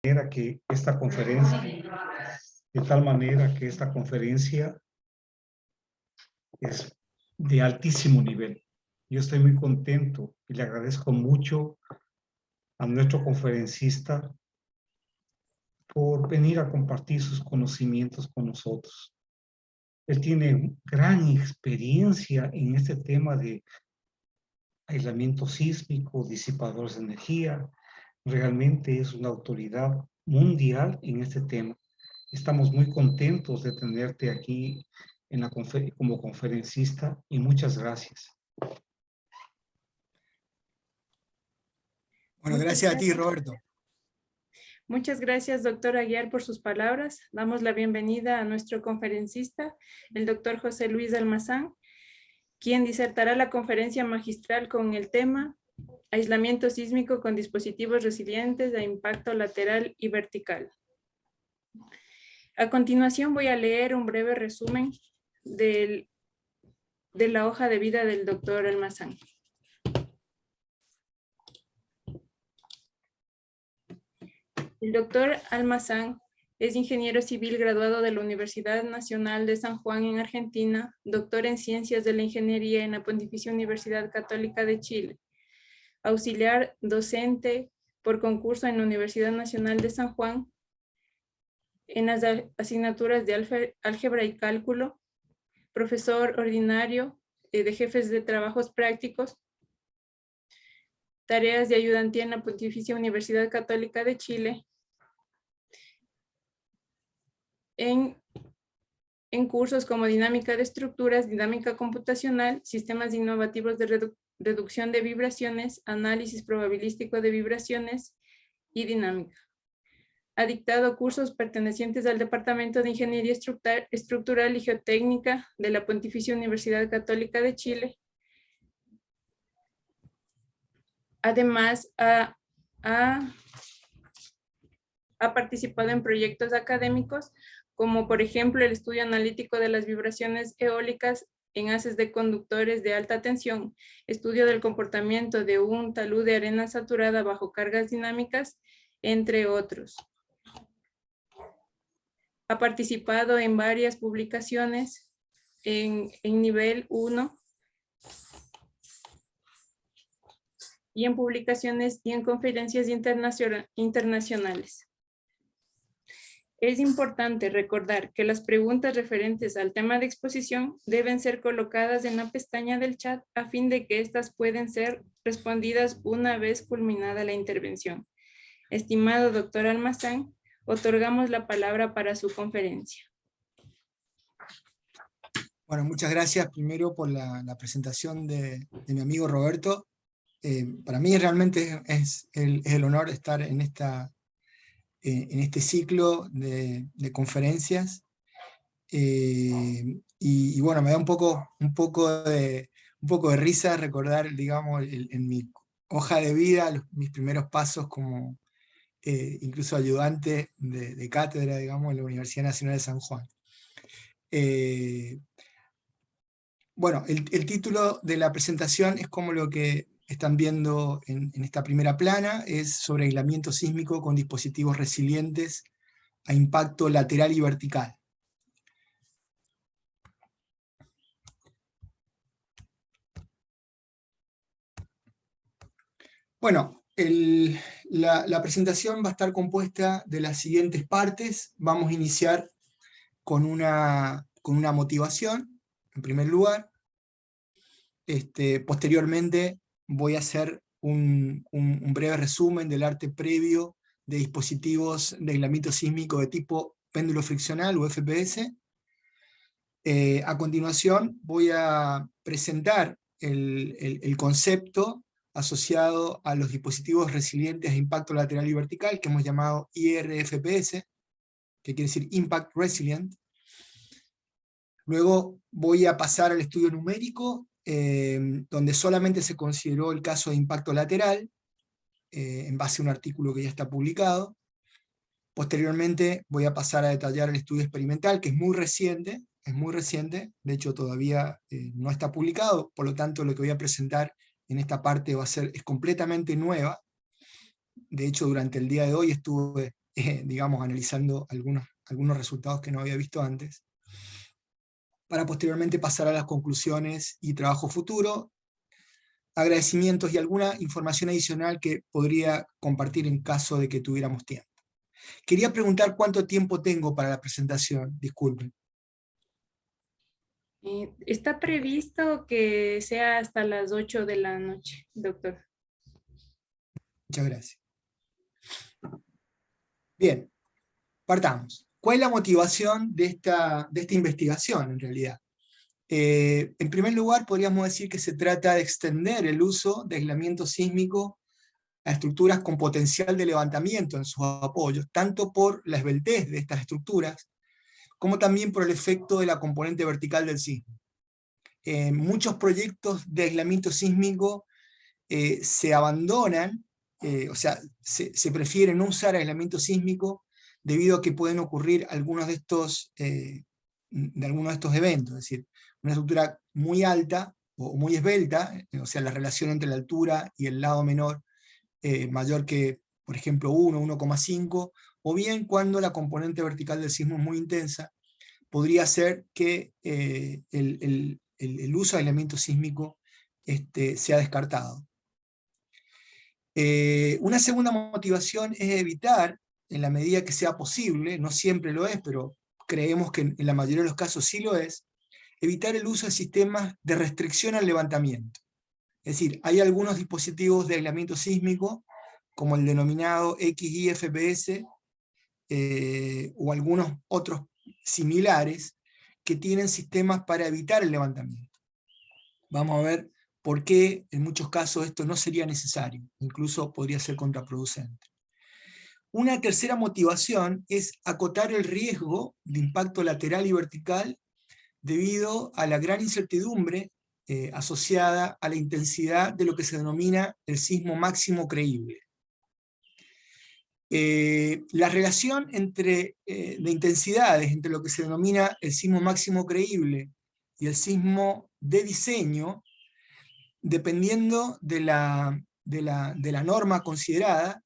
Que esta conferencia, de tal manera que esta conferencia es de altísimo nivel. Yo estoy muy contento y le agradezco mucho a nuestro conferencista por venir a compartir sus conocimientos con nosotros. Él tiene gran experiencia en este tema de aislamiento sísmico, disipadores de energía. Realmente es una autoridad mundial en este tema. Estamos muy contentos de tenerte aquí en la como conferencista y muchas gracias. Bueno, gracias a ti, Roberto. Muchas gracias, doctor Aguiar, por sus palabras. Damos la bienvenida a nuestro conferencista, el doctor José Luis Almazán, quien disertará la conferencia magistral con el tema Aislamiento sísmico con dispositivos resilientes de impacto lateral y vertical. A continuación voy a leer un breve resumen de la hoja de vida del doctor Almazán. El doctor Almazán es ingeniero civil graduado de la Universidad Nacional de San Juan en Argentina, doctor en Ciencias de la Ingeniería en la Pontificia Universidad Católica de Chile, auxiliar docente por concurso en la Universidad Nacional de San Juan en las asignaturas de álgebra y cálculo, profesor ordinario de jefes de trabajos prácticos, tareas de ayudantía en la Pontificia Universidad Católica de Chile, en cursos como dinámica de estructuras, dinámica computacional, sistemas innovativos de reducción de vibraciones, análisis probabilístico de vibraciones y dinámica. Ha dictado cursos pertenecientes al Departamento de Ingeniería Estructural y Geotécnica de la Pontificia Universidad Católica de Chile. Además, ha participado en proyectos académicos, como por ejemplo el estudio analítico de las vibraciones eólicas en haces de conductores de alta tensión, estudio del comportamiento de un talud de arena saturada bajo cargas dinámicas, entre otros. Ha participado en varias publicaciones en nivel 1 y en publicaciones y en conferencias internacionales. Es importante recordar que las preguntas referentes al tema de exposición deben ser colocadas en la pestaña del chat a fin de que éstas pueden ser respondidas una vez culminada la intervención. Estimado doctor Almazán, otorgamos la palabra para su conferencia. Bueno, muchas gracias primero por la presentación de mi amigo Roberto. Para mí realmente es el honor estar en este ciclo de conferencias. Y bueno, me da un poco de risa recordar, digamos, en mi hoja de vida, mis primeros pasos como incluso ayudante de cátedra, digamos, en la Universidad Nacional de San Juan. Bueno, el título de la presentación es como lo que están viendo en esta primera plana, es sobre aislamiento sísmico con dispositivos resilientes a impacto lateral y vertical. Bueno, la presentación va a estar compuesta de las siguientes partes. Vamos a iniciar con una motivación, en primer lugar. Posteriormente voy a hacer un breve resumen del arte previo de dispositivos de aislamiento sísmico de tipo péndulo friccional o FPS. A continuación voy a presentar el concepto asociado a los dispositivos resilientes a impacto lateral y vertical, que hemos llamado IRFPS, que quiere decir Impact Resilient. Luego voy a pasar al estudio numérico, donde solamente se consideró el caso de impacto lateral, en base a un artículo que ya está publicado. Posteriormente voy a pasar a detallar el estudio experimental, que es muy reciente, de hecho todavía no está publicado, por lo tanto lo que voy a presentar en esta parte es completamente nueva. De hecho, durante el día de hoy estuve digamos, analizando algunos resultados que no había visto antes, para posteriormente pasar a las conclusiones y trabajo futuro, agradecimientos y alguna información adicional que podría compartir en caso de que tuviéramos tiempo. Quería preguntar cuánto tiempo tengo para la presentación, disculpen. Está previsto que sea hasta las 8 de la noche, doctor. Muchas gracias. Bien, partamos. ¿Cuál es la motivación de esta investigación, en realidad? En primer lugar, podríamos decir que se trata de extender el uso de aislamiento sísmico a estructuras con potencial de levantamiento en sus apoyos, tanto por la esbeltez de estas estructuras, como también por el efecto de la componente vertical del sismo. Muchos proyectos de aislamiento sísmico se abandonan, o sea, se prefiere no usar aislamiento sísmico debido a que pueden ocurrir algunos de estos eventos, es decir, una estructura muy alta o muy esbelta, o sea, la relación entre la altura y el lado menor mayor que, por ejemplo, 1, 1,5, o bien cuando la componente vertical del sismo es muy intensa, podría ser que el uso de aislamiento sísmico sea descartado. Una segunda motivación es evitar, en la medida que sea posible, no siempre lo es, pero creemos que en la mayoría de los casos sí lo es, evitar el uso de sistemas de restricción al levantamiento. Es decir, hay algunos dispositivos de aislamiento sísmico, como el denominado XIFPS, o algunos otros similares, que tienen sistemas para evitar el levantamiento. Vamos a ver por qué en muchos casos esto no sería necesario, incluso podría ser contraproducente. Una tercera motivación es acotar el riesgo de impacto lateral y vertical debido a la gran incertidumbre asociada a la intensidad de lo que se denomina el sismo máximo creíble. La relación de intensidades entre lo que se denomina el sismo máximo creíble y el sismo de diseño, dependiendo de la norma considerada,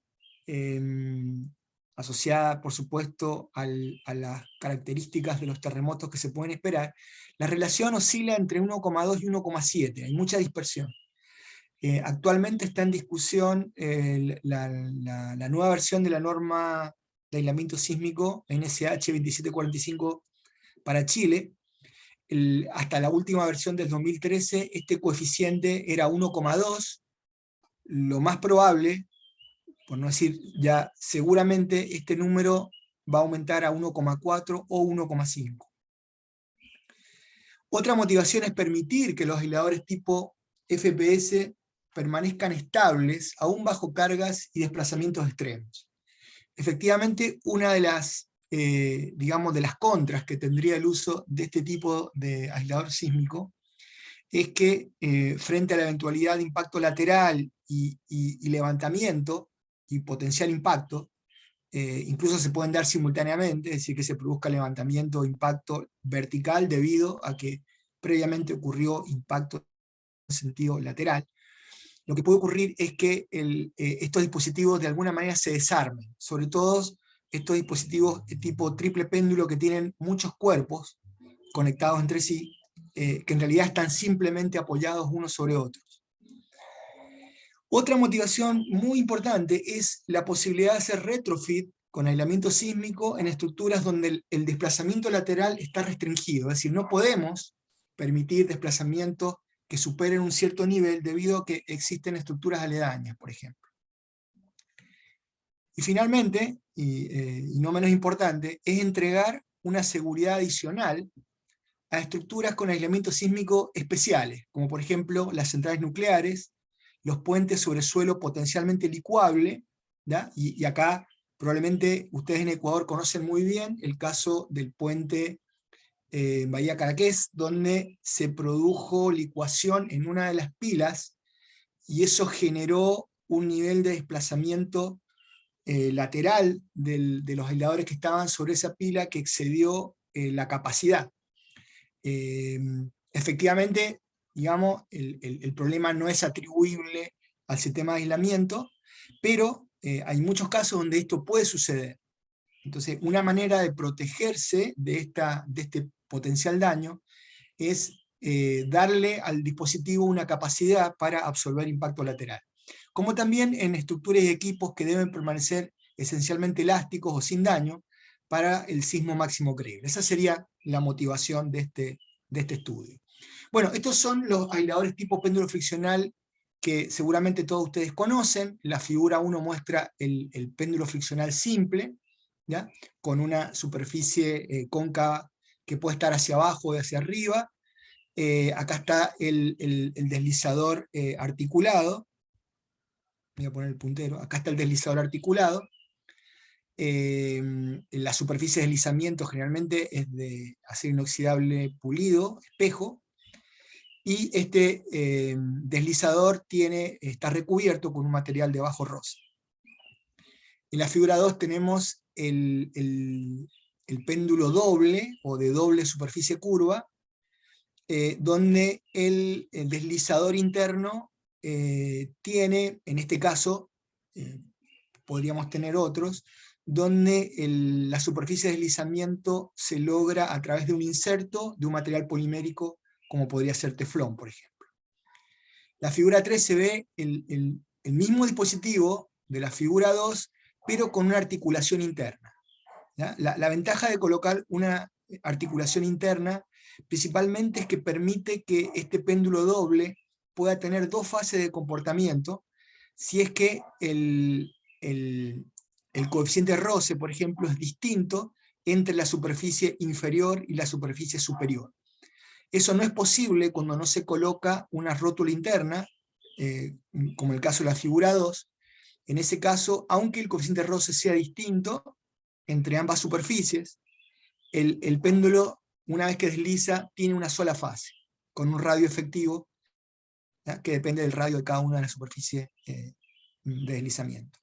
asociada por supuesto a las características de los terremotos que se pueden esperar, la relación oscila entre 1,2 y 1,7, hay mucha dispersión. Actualmente está en discusión la nueva versión de la norma de aislamiento sísmico NSH 2745 para Chile. Hasta la última versión del 2013 este coeficiente era 1,2, lo más probable, por no decir ya seguramente, este número va a aumentar a 1,4 o 1,5. Otra motivación es permitir que los aisladores tipo FPS permanezcan estables, aún bajo cargas y desplazamientos extremos. Efectivamente, una de las, digamos, de las contras que tendría el uso de este tipo de aislador sísmico es que frente a la eventualidad de impacto lateral y levantamiento y potencial impacto, incluso se pueden dar simultáneamente, es decir, que se produzca levantamiento o impacto vertical debido a que previamente ocurrió impacto en sentido lateral. Lo que puede ocurrir es que estos dispositivos de alguna manera se desarmen, sobre todo estos dispositivos de tipo triple péndulo que tienen muchos cuerpos conectados entre sí, que en realidad están simplemente apoyados unos sobre otros. Otra motivación muy importante es la posibilidad de hacer retrofit con aislamiento sísmico en estructuras donde el desplazamiento lateral está restringido, es decir, no podemos permitir desplazamientos que superen un cierto nivel debido a que existen estructuras aledañas, por ejemplo. Y finalmente, y no menos importante, es entregar una seguridad adicional a estructuras con aislamiento sísmico especiales, como por ejemplo las centrales nucleares, los puentes sobre suelo potencialmente licuable, ¿ya? Y acá probablemente ustedes en Ecuador conocen muy bien el caso del puente Bahía Caraqués, donde se produjo licuación en una de las pilas, y eso generó un nivel de desplazamiento lateral de los aisladores que estaban sobre esa pila que excedió la capacidad. Efectivamente, digamos, el problema no es atribuible al sistema de aislamiento, pero hay muchos casos donde esto puede suceder. Entonces, una manera de protegerse de este potencial daño es darle al dispositivo una capacidad para absorber impacto lateral. Como también en estructuras y equipos que deben permanecer esencialmente elásticos o sin daño para el sismo máximo creíble. Esa sería la motivación de este estudio. Bueno, estos son los aisladores tipo péndulo friccional que seguramente todos ustedes conocen. La figura 1 muestra el péndulo friccional simple, ¿ya? Con una superficie cóncava que puede estar hacia abajo o hacia arriba. Acá está el deslizador articulado. Voy a poner el puntero. Acá está el deslizador articulado. La superficie de deslizamiento generalmente es de acero inoxidable pulido, espejo, y este deslizador está recubierto con un material de bajo roce. En la figura 2 tenemos el péndulo doble, o de doble superficie curva, donde el deslizador interno tiene, en este caso, podríamos tener otros, donde la superficie de deslizamiento se logra a través de un inserto de un material polimérico, como podría ser teflón, por ejemplo. La figura 3 se ve el mismo dispositivo de la figura 2, pero con una articulación interna. ¿Ya? La ventaja de colocar una articulación interna principalmente es que permite que este péndulo doble pueda tener dos fases de comportamiento, si es que el coeficiente roce, por ejemplo, es distinto entre la superficie inferior y la superficie superior. Eso no es posible cuando no se coloca una rótula interna, como el caso de la figura 2. En ese caso, aunque el coeficiente roce sea distinto entre ambas superficies, el péndulo, una vez que desliza, tiene una sola fase, con un radio efectivo, ¿ya? Que depende del radio de cada una de las superficies de deslizamiento.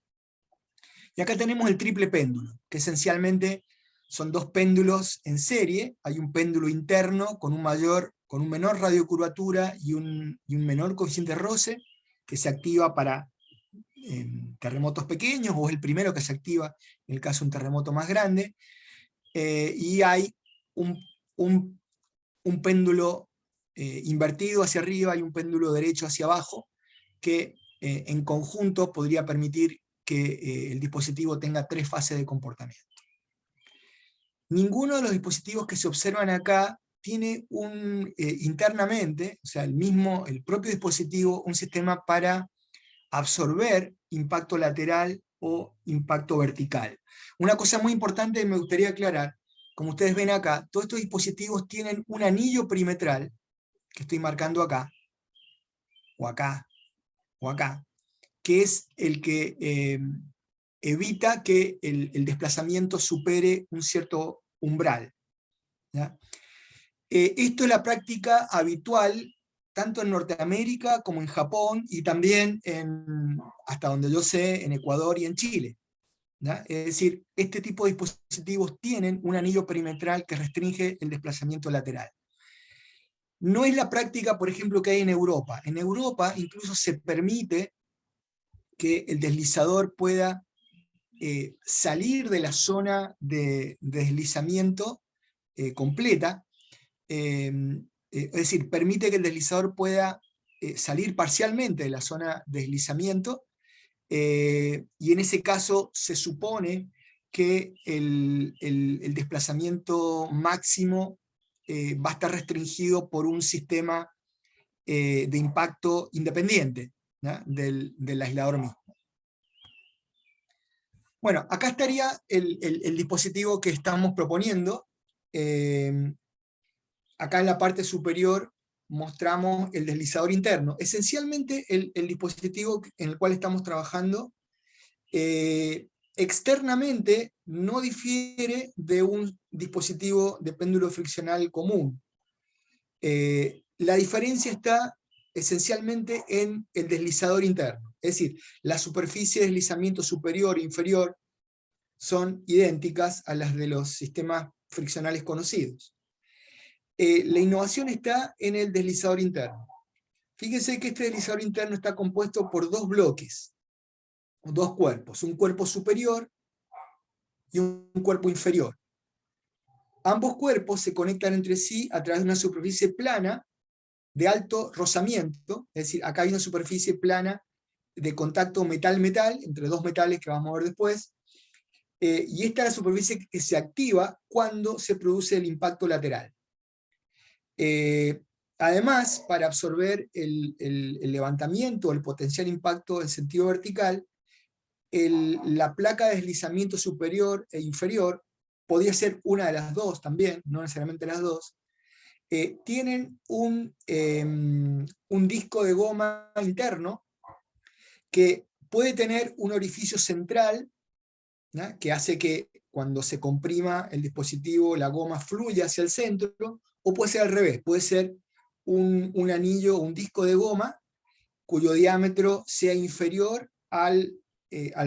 Y acá tenemos el triple péndulo, que esencialmente son dos péndulos en serie. Hay un péndulo interno con un menor radio de curvatura y un menor coeficiente roce, que se activa para terremotos pequeños, o es el primero que se activa en el caso de un terremoto más grande. Y hay un péndulo invertido hacia arriba y un péndulo derecho hacia abajo, que en conjunto podría permitir que el dispositivo tenga tres fases de comportamiento. Ninguno de los dispositivos que se observan acá tiene internamente, o sea, el propio dispositivo, un sistema para absorber impacto lateral o impacto vertical. Una cosa muy importante que me gustaría aclarar: como ustedes ven acá, todos estos dispositivos tienen un anillo perimetral, que estoy marcando acá, o acá, o acá, que es el que evita que el desplazamiento supere un cierto umbral, ¿ya? Esto es la práctica habitual tanto en Norteamérica como en Japón, y también, hasta donde yo sé, en Ecuador y en Chile, ¿ya? Es decir, este tipo de dispositivos tienen un anillo perimetral que restringe el desplazamiento lateral. No es la práctica, por ejemplo, que hay en Europa. En Europa incluso se permite que el deslizador pueda salir de la zona de deslizamiento completa, es decir, permite que el deslizador pueda salir parcialmente de la zona de deslizamiento, y en ese caso se supone que el desplazamiento máximo va a estar restringido por un sistema de impacto independiente, ¿ya? del aislador mismo. Bueno, acá estaría el dispositivo que estamos proponiendo. Acá en la parte superior mostramos el deslizador interno. Esencialmente el dispositivo en el cual estamos trabajando externamente no difiere de un dispositivo de péndulo friccional común. La diferencia está esencialmente en el deslizador interno. Es decir, la superficie de deslizamiento superior e inferior son idénticas a las de los sistemas friccionales conocidos. La innovación está en el deslizador interno. Fíjense que este deslizador interno está compuesto por dos bloques, dos cuerpos. Un cuerpo superior, y un cuerpo inferior. Ambos cuerpos se conectan entre sí a través de una superficie plana de alto rozamiento, es decir, acá hay una superficie plana de contacto metal-metal, entre dos metales que vamos a ver después, y esta es la superficie que se activa cuando se produce el impacto lateral. Además, para absorber el levantamiento, el potencial impacto en sentido vertical, la placa de deslizamiento superior e inferior, podría ser una de las dos también, no necesariamente las dos, tienen un disco de goma interno que puede tener un orificio central, ¿no?, que hace que cuando se comprima el dispositivo la goma fluya hacia el centro, o puede ser al revés, puede ser un anillo, un disco de goma cuyo diámetro sea inferior al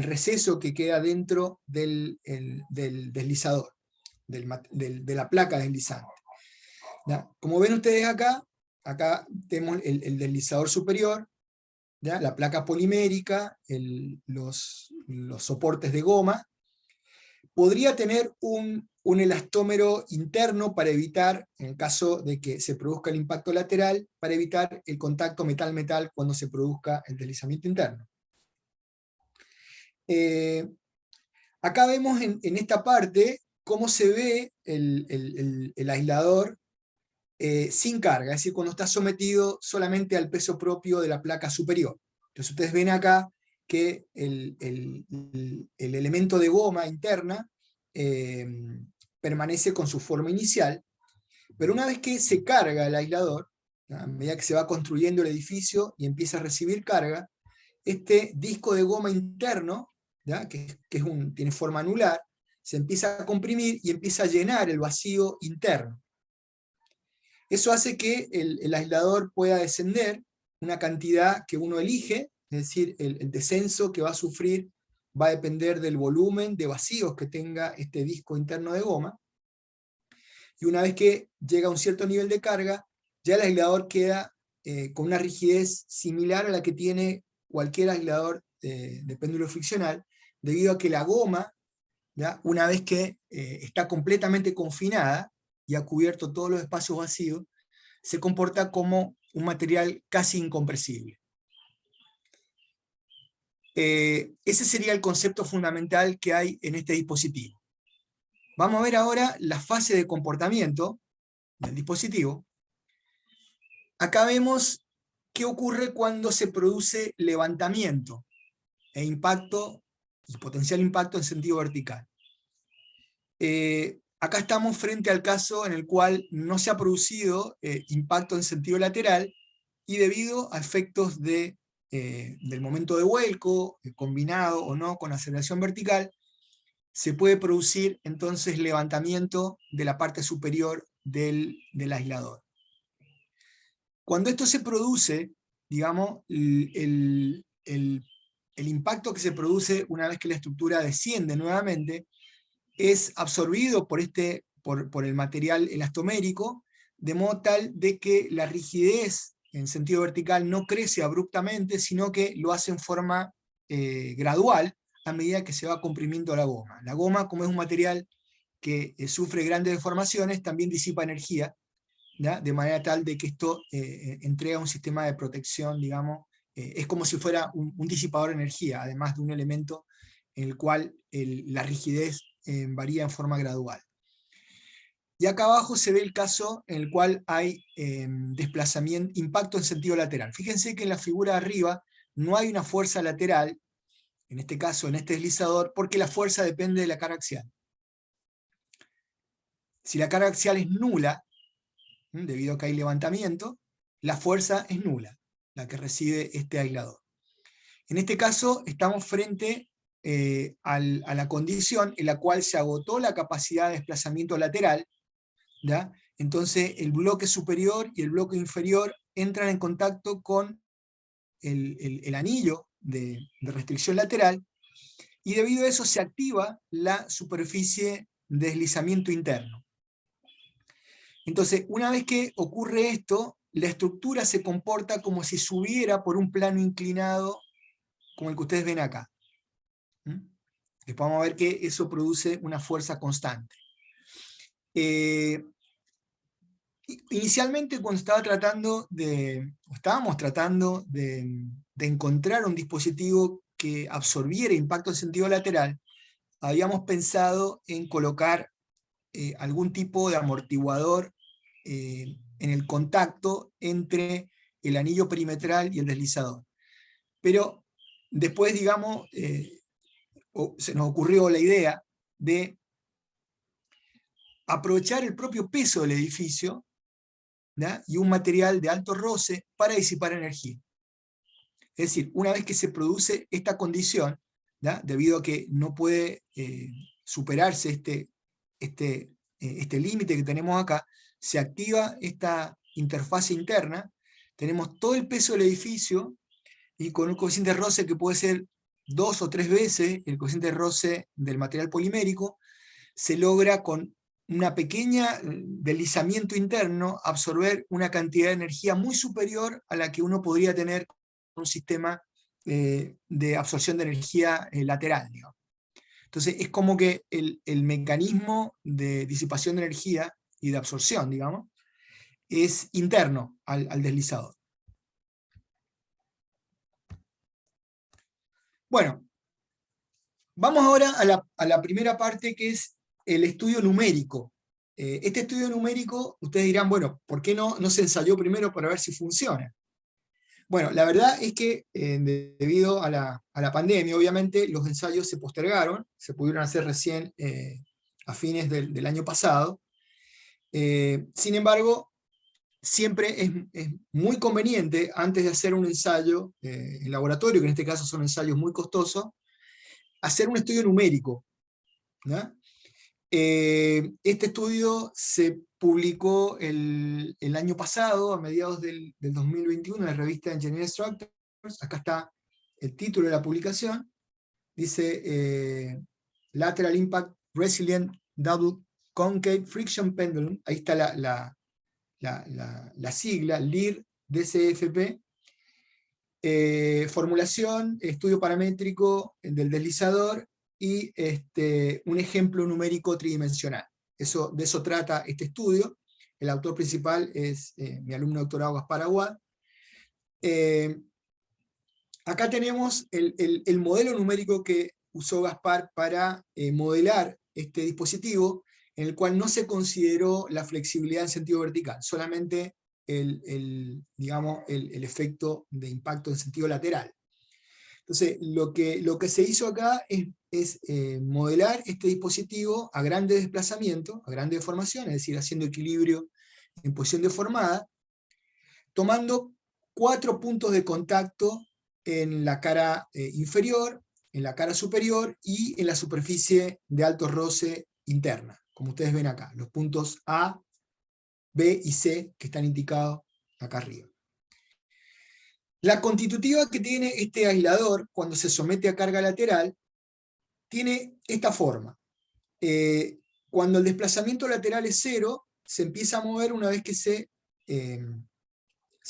receso que queda dentro del deslizador, de la placa deslizante. ¿Ya? Como ven ustedes acá tenemos el deslizador superior, ¿ya?, la placa polimérica, los soportes de goma. Podría tener un elastómero interno para evitar, en el caso de que se produzca el impacto lateral, para evitar el contacto metal-metal cuando se produzca el deslizamiento interno. Acá vemos en esta parte cómo se ve el aislador sin carga, es decir, cuando está sometido solamente al peso propio de la placa superior. Entonces ustedes ven acá que el elemento de goma interna permanece con su forma inicial, pero una vez que se carga el aislador, a medida que se va construyendo el edificio y empieza a recibir carga, este disco de goma interno, ¿ya?, que tiene forma anular, se empieza a comprimir y empieza a llenar el vacío interno. Eso hace que el aislador pueda descender una cantidad que uno elige, es decir, el descenso que va a sufrir va a depender del volumen de vacíos que tenga este disco interno de goma, y una vez que llega a un cierto nivel de carga, ya el aislador queda con una rigidez similar a la que tiene cualquier aislador de péndulo friccional, debido a que la goma, ¿ya?, una vez que está completamente confinada y ha cubierto todos los espacios vacíos, se comporta como un material casi incompresible. Ese sería el concepto fundamental que hay en este dispositivo. Vamos a ver ahora la fase de comportamiento del dispositivo. Acá vemos qué ocurre cuando se produce levantamiento e impacto y potencial impacto en sentido vertical. Acá estamos frente al caso en el cual no se ha producido impacto en sentido lateral, y debido a efectos del momento de vuelco, combinado o no con aceleración vertical, se puede producir entonces levantamiento de la parte superior del aislador. Cuando esto se produce, digamos, el impacto que se produce una vez que la estructura desciende nuevamente, es absorbido por el material elastomérico, de modo tal de que la rigidez en sentido vertical no crece abruptamente, sino que lo hace en forma gradual a medida que se va comprimiendo la goma. La goma, como es un material que sufre grandes deformaciones, también disipa energía, ¿ya?, de manera tal de que esto entrega un sistema de protección, digamos, es como si fuera un disipador de energía, además de un elemento en el cual la rigidez varía en forma gradual. Y acá abajo se ve el caso en el cual hay desplazamiento, impacto en sentido lateral. Fíjense que en la figura de arriba no hay una fuerza lateral, en este caso en este deslizador, porque la fuerza depende de la carga axial. Si la carga axial es nula, debido a que hay levantamiento, la fuerza es nula, la que recibe este aislador. En este caso estamos frente a la condición en la cual se agotó la capacidad de desplazamiento lateral, ¿ya? Entonces el bloque superior y el bloque inferior entran en contacto con el anillo de restricción lateral, y debido a eso se activa la superficie de deslizamiento interno. Entonces, una vez que ocurre esto, la estructura se comporta como si subiera por un plano inclinado como el que ustedes ven acá. Después vamos a ver que eso produce una fuerza constante. Inicialmente, cuando estábamos tratando de encontrar un dispositivo que absorbiera impacto en sentido lateral, habíamos pensado en colocar algún tipo de amortiguador en el contacto entre el anillo perimetral y el deslizador. Pero después, digamos, se nos ocurrió la idea de aprovechar el propio peso del edificio, ¿ya?, y un material de alto roce para disipar energía. Es decir, una vez que se produce esta condición, ¿ya?, debido a que no puede superarse este límite que tenemos acá, se activa esta interfase interna, tenemos todo el peso del edificio, y con un coeficiente de roce que puede ser 2 o 3 veces el coeficiente de roce del material polimérico, se logra con una pequeña deslizamiento interno absorber una cantidad de energía muy superior a la que uno podría tener con un sistema de absorción de energía lateral, digamos. Entonces es como que el mecanismo de disipación de energía y de absorción, digamos, es interno al deslizador. Bueno, vamos ahora a la primera parte, que es el estudio numérico. Este estudio numérico, ustedes dirán, bueno, ¿por qué no se ensayó primero para ver si funciona? Bueno, la verdad es que debido a la pandemia, obviamente, los ensayos se postergaron, se pudieron hacer recién a fines del año pasado. Sin embargo, siempre es muy conveniente, antes de hacer un ensayo en laboratorio, que en este caso son ensayos muy costosos, hacer un estudio numérico, ¿no? Este estudio se publicó el año pasado, a mediados del 2021, en la revista Engineering Structures. Acá está el título de la publicación. Dice Lateral Impact Resilient Double Concave Friction Pendulum. Ahí está la sigla, LIR-DCFP. Formulación, estudio paramétrico del deslizador y un ejemplo numérico tridimensional. De eso trata este estudio. El autor principal es mi alumno doctorado Gaspar Aguad. Acá tenemos el modelo numérico que usó Gaspar para modelar este dispositivo, en el cual no se consideró la flexibilidad en sentido vertical, solamente digamos, el efecto de impacto en sentido lateral. Entonces, lo que se hizo acá es modelar este dispositivo a grande desplazamiento, a grande deformación, es decir, haciendo equilibrio en posición deformada, tomando 4 puntos de contacto en la cara inferior, en la cara superior y en la superficie de alto roce interna, como ustedes ven acá, los puntos A, B y C que están indicados acá arriba. La constitutiva que tiene este aislador cuando se somete a carga lateral tiene esta forma. Cuando el desplazamiento lateral es 0, se empieza a mover una vez que se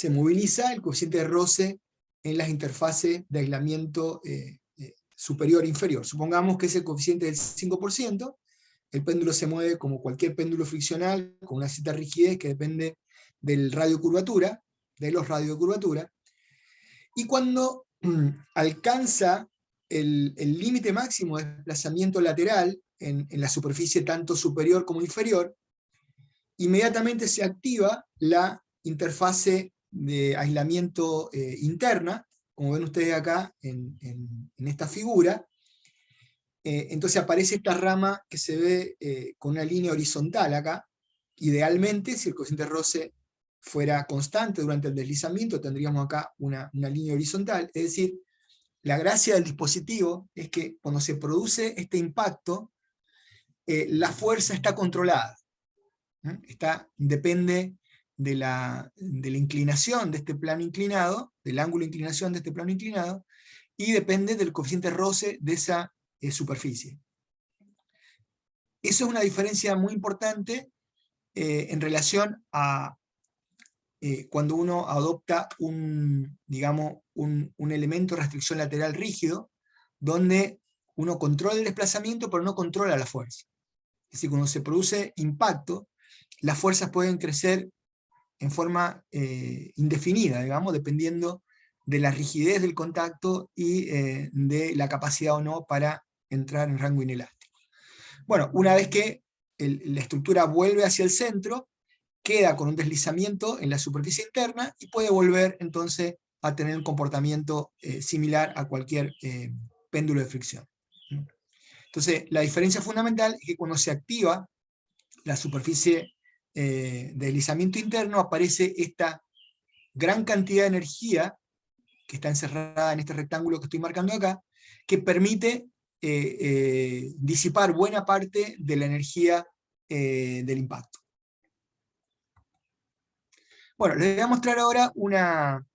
moviliza el coeficiente de roce en las interfaces de aislamiento superior e inferior. Supongamos que ese coeficiente es del 5%, el péndulo se mueve como cualquier péndulo friccional, con una cierta rigidez que depende del radio de curvatura, de los radios de curvatura, y cuando alcanza el límite máximo de desplazamiento lateral en la superficie tanto superior como inferior, inmediatamente se activa la interfase de aislamiento interna, como ven ustedes acá en esta figura. Entonces aparece esta rama que se ve con una línea horizontal acá. Idealmente, si el coeficiente de roce fuera constante durante el deslizamiento, tendríamos acá una línea horizontal. Es decir, la gracia del dispositivo es que cuando se produce este impacto, la fuerza está controlada. Depende de la inclinación de este plano inclinado, del ángulo de inclinación de este plano inclinado, y depende del coeficiente de roce de esa superficie. Eso es una diferencia muy importante en relación a cuando uno adopta digamos, un elemento de restricción lateral rígido, donde uno controla el desplazamiento, pero no controla la fuerza. Es decir, cuando se produce impacto, las fuerzas pueden crecer en forma indefinida, digamos, dependiendo de la rigidez del contacto y de la capacidad o no para entrar en rango inelástico. Bueno, una vez que la estructura vuelve hacia el centro, queda con un deslizamiento en la superficie interna y puede volver entonces a tener un comportamiento similar a cualquier péndulo de fricción. Entonces, la diferencia fundamental es que cuando se activa la superficie de deslizamiento interno, aparece esta gran cantidad de energía que está encerrada en este rectángulo que estoy marcando acá, que permite disipar buena parte de la energía del impacto. Bueno, les voy a mostrar ahora una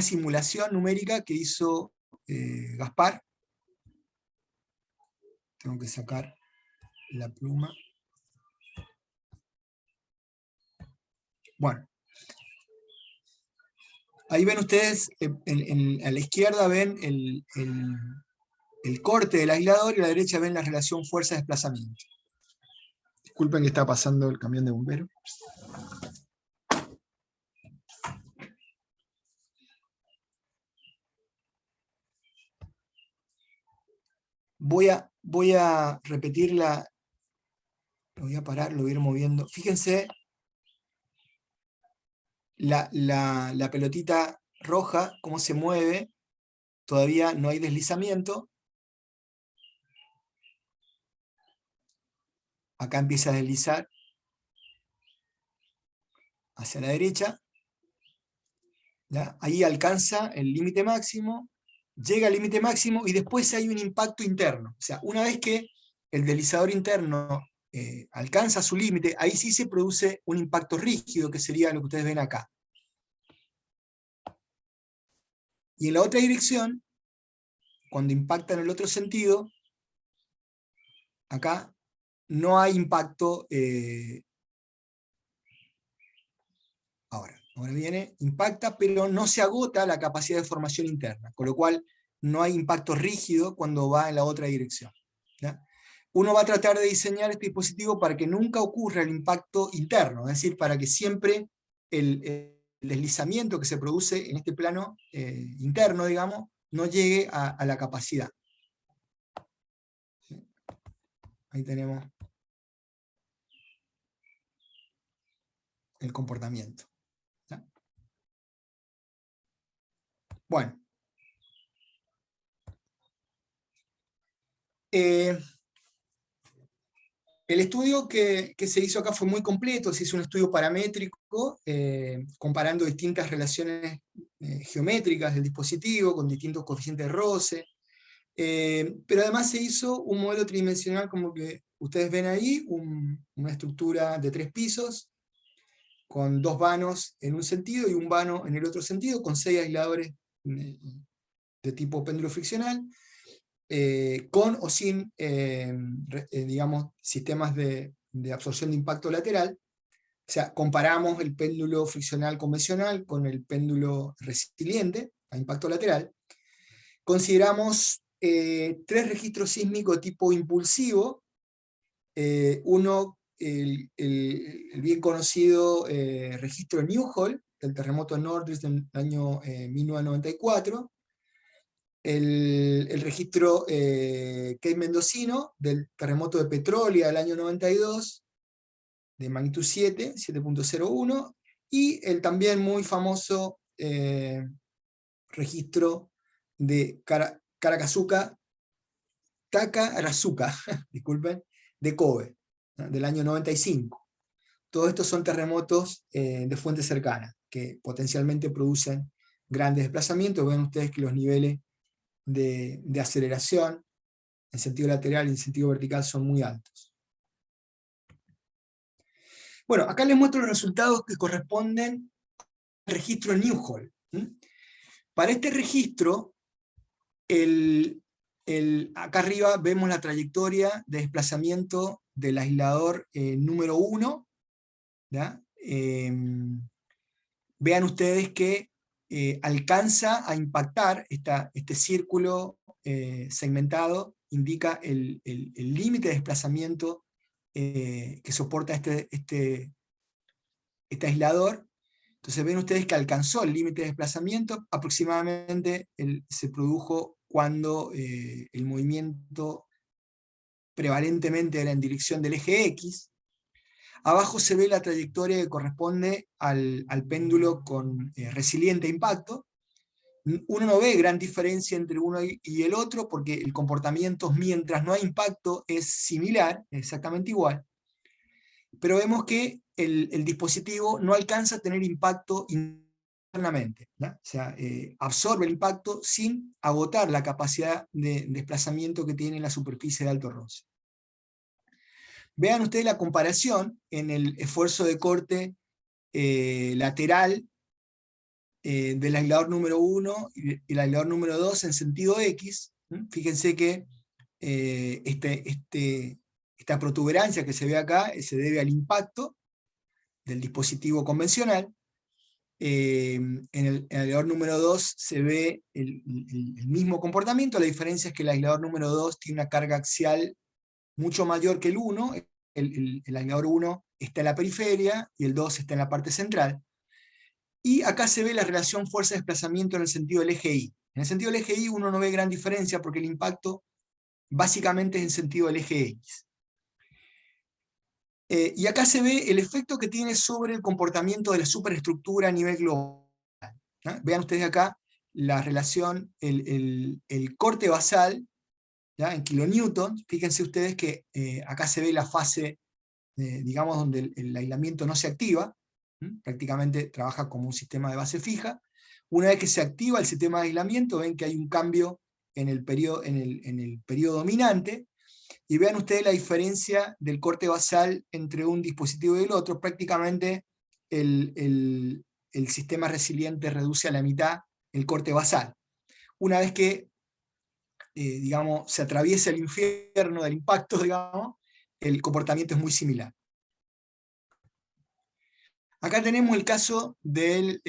simulación numérica que hizo Gaspar. Tengo que sacar la pluma. Bueno. Ahí ven ustedes, a la izquierda ven el corte del aislador y a la derecha ven la relación fuerza-desplazamiento. Disculpen que está pasando el camión de bomberos. Voy a repetirla, lo voy a parar, lo voy a ir moviendo. Fíjense la pelotita roja, cómo se mueve, todavía no hay deslizamiento. Acá empieza a deslizar hacia la derecha. ¿Ya? Ahí alcanza el límite máximo, llega al límite máximo y después hay un impacto interno. O sea, una vez que el deslizador interno alcanza su límite, ahí sí se produce un impacto rígido, que sería lo que ustedes ven acá. Y en la otra dirección, cuando impacta en el otro sentido, acá no hay impacto. Ahora viene, impacta, pero no se agota la capacidad de formación interna, con lo cual no hay impacto rígido cuando va en la otra dirección. ¿Ya? Uno va a tratar de diseñar este dispositivo para que nunca ocurra el impacto interno, es decir, para que siempre el deslizamiento que se produce en este plano interno, digamos, no llegue a la capacidad. ¿Sí? Ahí tenemos el comportamiento. ¿Ya? Bueno. El estudio que se hizo acá fue muy completo, se hizo un estudio paramétrico, comparando distintas relaciones geométricas del dispositivo, con distintos coeficientes de roce, pero además se hizo un modelo tridimensional como que ustedes ven ahí, una estructura de 3 pisos, con 2 vanos en un sentido y un vano en el otro sentido, con 6 aisladores de tipo péndulo friccional, con o sin, digamos, sistemas de absorción de impacto lateral. O sea, comparamos el péndulo friccional convencional con el péndulo resiliente a impacto lateral. Consideramos 3 registros sísmicos tipo impulsivo. Uno, el bien conocido registro Newhall, del terremoto en Nordris del año 1994. El registro Cape Mendocino del terremoto de Petrolia del año 92, de magnitud 7.01, y el también muy famoso registro de Takarazuka, disculpen, de Kobe, ¿no? Del año 95. Todos estos son terremotos de fuente cercana, que potencialmente producen grandes desplazamientos. Ven ustedes que los niveles de aceleración en sentido lateral y en sentido vertical son muy altos. Bueno, acá les muestro los resultados que corresponden al registro Newhall. Para este registro, acá arriba vemos la trayectoria de desplazamiento del aislador número 1. ¿Ya? Vean ustedes que alcanza a impactar, este círculo segmentado indica el límite de desplazamiento que soporta este aislador. Entonces ven ustedes que alcanzó el límite de desplazamiento, aproximadamente se produjo cuando el movimiento prevalentemente era en dirección del eje X. Abajo se ve la trayectoria que corresponde al péndulo con resiliente impacto. Uno no ve gran diferencia entre uno y el otro, porque el comportamiento mientras no hay impacto es similar, exactamente igual, pero vemos que el dispositivo no alcanza a tener impacto internamente, ¿no? O sea, absorbe el impacto sin agotar la capacidad de desplazamiento que tiene la superficie de alto roce. Vean ustedes la comparación en el esfuerzo de corte lateral del aislador número 1 y el aislador número 2 en sentido X. Fíjense que esta protuberancia que se ve acá se debe al impacto del dispositivo convencional. En el aislador número 2 se ve el mismo comportamiento, la diferencia es que el aislador número 2 tiene una carga axial mucho mayor que el 1, el aislador 1 está en la periferia y el 2 está en la parte central. Y acá se ve la relación fuerza-desplazamiento en el sentido del eje Y. En el sentido del eje Y uno no ve gran diferencia porque el impacto básicamente es en sentido del eje X. Y acá se ve el efecto que tiene sobre el comportamiento de la superestructura a nivel global, ¿no? Vean ustedes acá la relación, el corte basal, ¿ya? En kilonewtons. Fíjense ustedes que acá se ve la fase, digamos, donde el aislamiento no se activa, prácticamente trabaja como un sistema de base fija. Una vez que se activa el sistema de aislamiento, ven que hay un cambio en el periodo dominante, y vean ustedes la diferencia del corte basal entre un dispositivo y el otro. Prácticamente el sistema resiliente reduce a la mitad el corte basal. Una vez que digamos, se atraviesa el infierno del impacto, digamos, el comportamiento es muy similar. Acá tenemos el caso del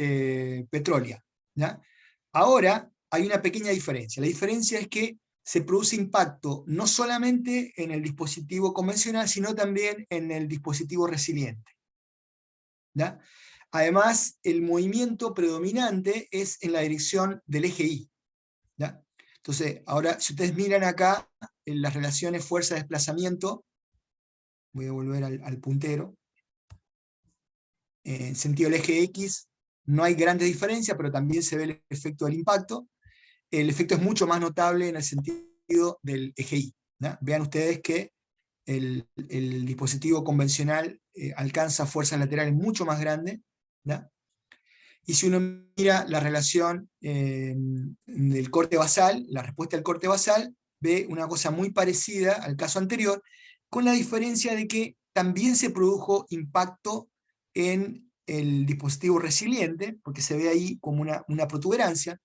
petróleo, ¿ya? Ahora hay una pequeña diferencia. La diferencia es que se produce impacto no solamente en el dispositivo convencional, sino también en el dispositivo resiliente, ¿ya? Además, el movimiento predominante es en la dirección del eje Y, ¿ya? Entonces, ahora, si ustedes miran acá, en las relaciones fuerza-desplazamiento, voy a volver al puntero, en sentido del eje X no hay grandes diferencias, pero también se ve el efecto del impacto. El efecto es mucho más notable en el sentido del eje Y, ¿no? Vean ustedes que el dispositivo convencional alcanza fuerzas laterales mucho más grandes, ¿no? Y si uno mira la relación del corte basal, la respuesta al corte basal, ve una cosa muy parecida al caso anterior, con la diferencia de que también se produjo impacto en el dispositivo resiliente, porque se ve ahí como una protuberancia,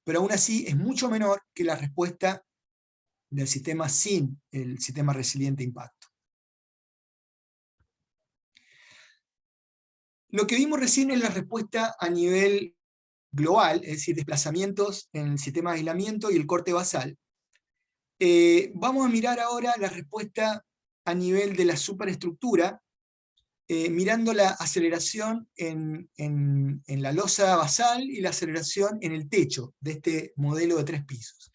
pero aún así es mucho menor que la respuesta del sistema sin el sistema resiliente impacto. Lo que vimos recién es la respuesta a nivel global, es decir, desplazamientos en el sistema de aislamiento y el corte basal. Vamos a mirar ahora la respuesta a nivel de la superestructura, mirando la aceleración en la losa basal y la aceleración en el techo de este modelo de 3 pisos.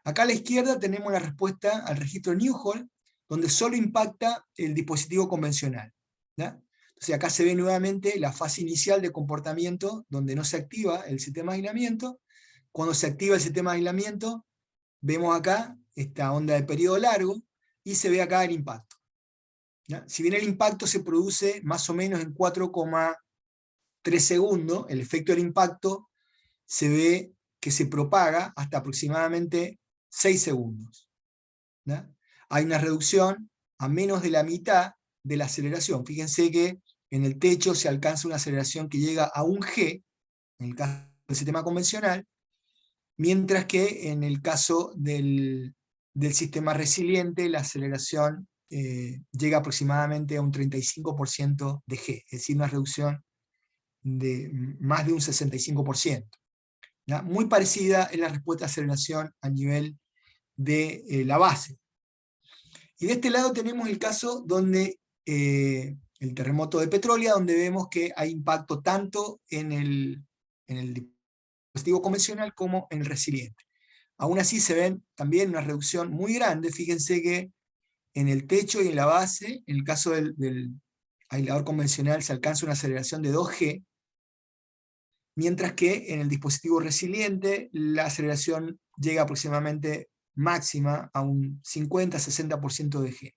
Acá a la izquierda tenemos la respuesta al registro Newhall, donde solo impacta el dispositivo convencional, ¿ya? Entonces acá se ve nuevamente la fase inicial de comportamiento, donde no se activa el sistema de aislamiento. Cuando se activa el sistema de aislamiento, vemos acá esta onda de periodo largo, y se ve acá el impacto, ¿ya? Si bien el impacto se produce más o menos en 4,3 segundos, el efecto del impacto se ve que se propaga hasta aproximadamente 6 segundos, ¿ya? Hay una reducción a menos de la mitad de la aceleración. Fíjense que en el techo se alcanza una aceleración que llega a 1 G, en el caso del sistema convencional, mientras que en el caso del sistema resiliente la aceleración llega aproximadamente a un 35% de G, es decir, una reducción de más de un 65%. ¿ya? Muy parecida es la respuesta de aceleración a nivel de la base. Y de este lado tenemos el caso donde el terremoto de Petrolia, donde vemos que hay impacto tanto en el dispositivo convencional como en el resiliente. Aún así se ven también una reducción muy grande. Fíjense que en el techo y en la base, en el caso del aislador convencional, se alcanza una aceleración de 2G, mientras que en el dispositivo resiliente la aceleración llega aproximadamente máxima a un 50-60% de G.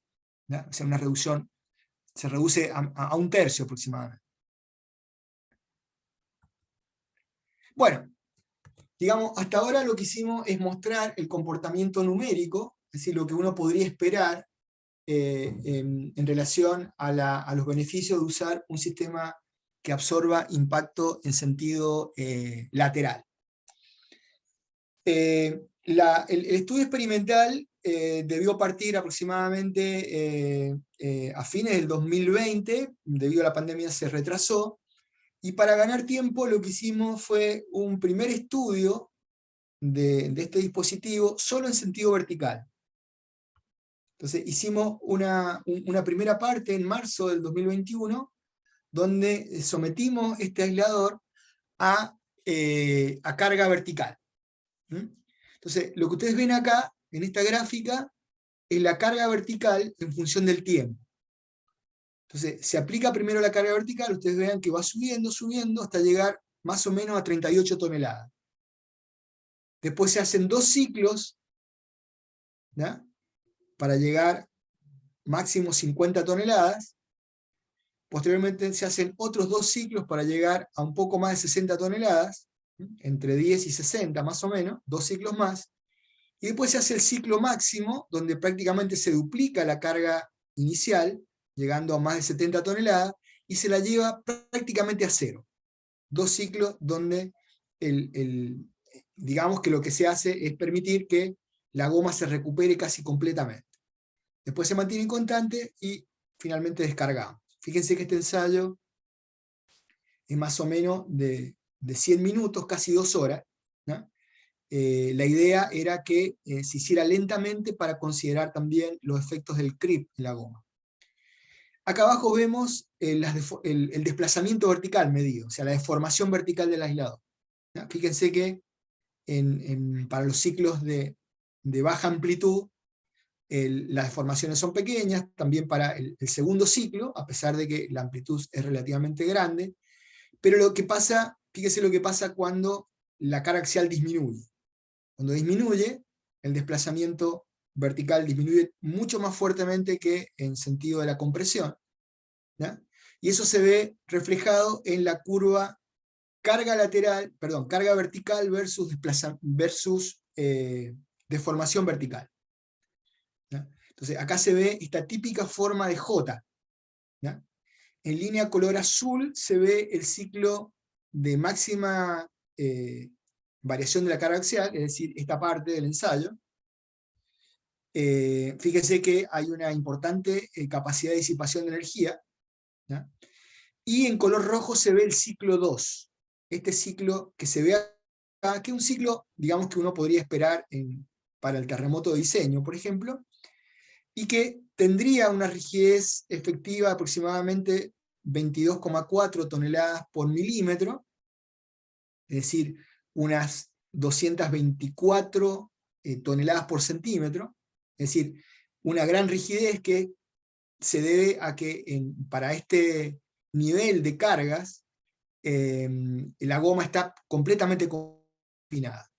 ¿Ya? O sea, una reducción, se reduce a un tercio aproximadamente. Bueno, digamos, hasta ahora lo que hicimos es mostrar el comportamiento numérico, es decir, lo que uno podría esperar en relación a los beneficios de usar un sistema que absorba impacto en sentido lateral. El estudio experimental debió partir aproximadamente a fines del 2020, debido a la pandemia se retrasó, y para ganar tiempo lo que hicimos fue un primer estudio de este dispositivo solo en sentido vertical. Entonces hicimos una primera parte en marzo del 2021, donde sometimos este aislador a carga vertical. Entonces, lo que ustedes ven acá, en esta gráfica, es la carga vertical en función del tiempo. Entonces, se aplica primero la carga vertical, ustedes vean que va subiendo, subiendo, hasta llegar más o menos a 38 toneladas. Después se hacen 2 ciclos, ¿ya?, para llegar máximo 50 toneladas. Posteriormente se hacen otros 2 ciclos para llegar a un poco más de 60 toneladas, entre 10 y 60 más o menos, 2 ciclos más. Y después se hace el ciclo máximo, donde prácticamente se duplica la carga inicial, llegando a más de 70 toneladas, y se la lleva prácticamente a cero. 2 ciclos donde digamos que lo que se hace es permitir que la goma se recupere casi completamente. Después se mantiene en constante y finalmente descargamos. Fíjense que este ensayo es más o menos de 100 minutos, casi 2 horas, ¿no? La idea era que se hiciera lentamente para considerar también los efectos del creep en la goma. Acá abajo vemos el desplazamiento vertical medido, o sea, la deformación vertical del aislador, ¿no? Fíjense que para los ciclos de baja amplitud, las deformaciones son pequeñas, también para el segundo ciclo, a pesar de que la amplitud es relativamente grande, pero lo que pasa, fíjense lo que pasa cuando la carga axial disminuye. Cuando disminuye, el desplazamiento vertical disminuye mucho más fuertemente que en sentido de la compresión, ¿ya? Y eso se ve reflejado en la curva carga vertical versus deformación vertical, ¿ya? Entonces acá se ve esta típica forma de J, ¿ya? En línea color azul se ve el ciclo de máxima variación de la carga axial, es decir, esta parte del ensayo. Fíjense que hay una importante capacidad de disipación de energía, ¿ya? Y en color rojo se ve el ciclo 2, este ciclo que se ve acá, que es un ciclo, digamos, que uno podría esperar para el terremoto de diseño, por ejemplo, y que tendría una rigidez efectiva de aproximadamente 22,4 toneladas por milímetro, es decir, unas 224 toneladas por centímetro, es decir, una gran rigidez que se debe a que para este nivel de cargas, la goma está completamente confinada.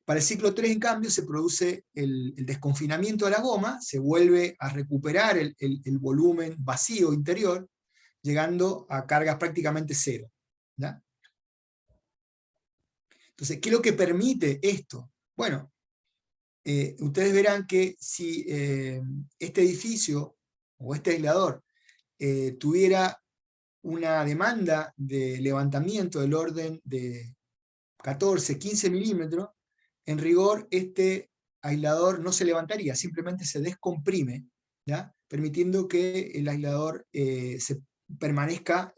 Para el ciclo 3, en cambio, se produce el desconfinamiento de la goma, se vuelve a recuperar el volumen vacío interior, llegando a cargas prácticamente cero, ¿ya? Entonces, ¿qué es lo que permite esto? Bueno, ustedes verán que si este edificio o este aislador tuviera una demanda de levantamiento del orden de 14, 15 milímetros, en rigor este aislador no se levantaría, simplemente se descomprime, ¿ya?, permitiendo que el aislador se permanezca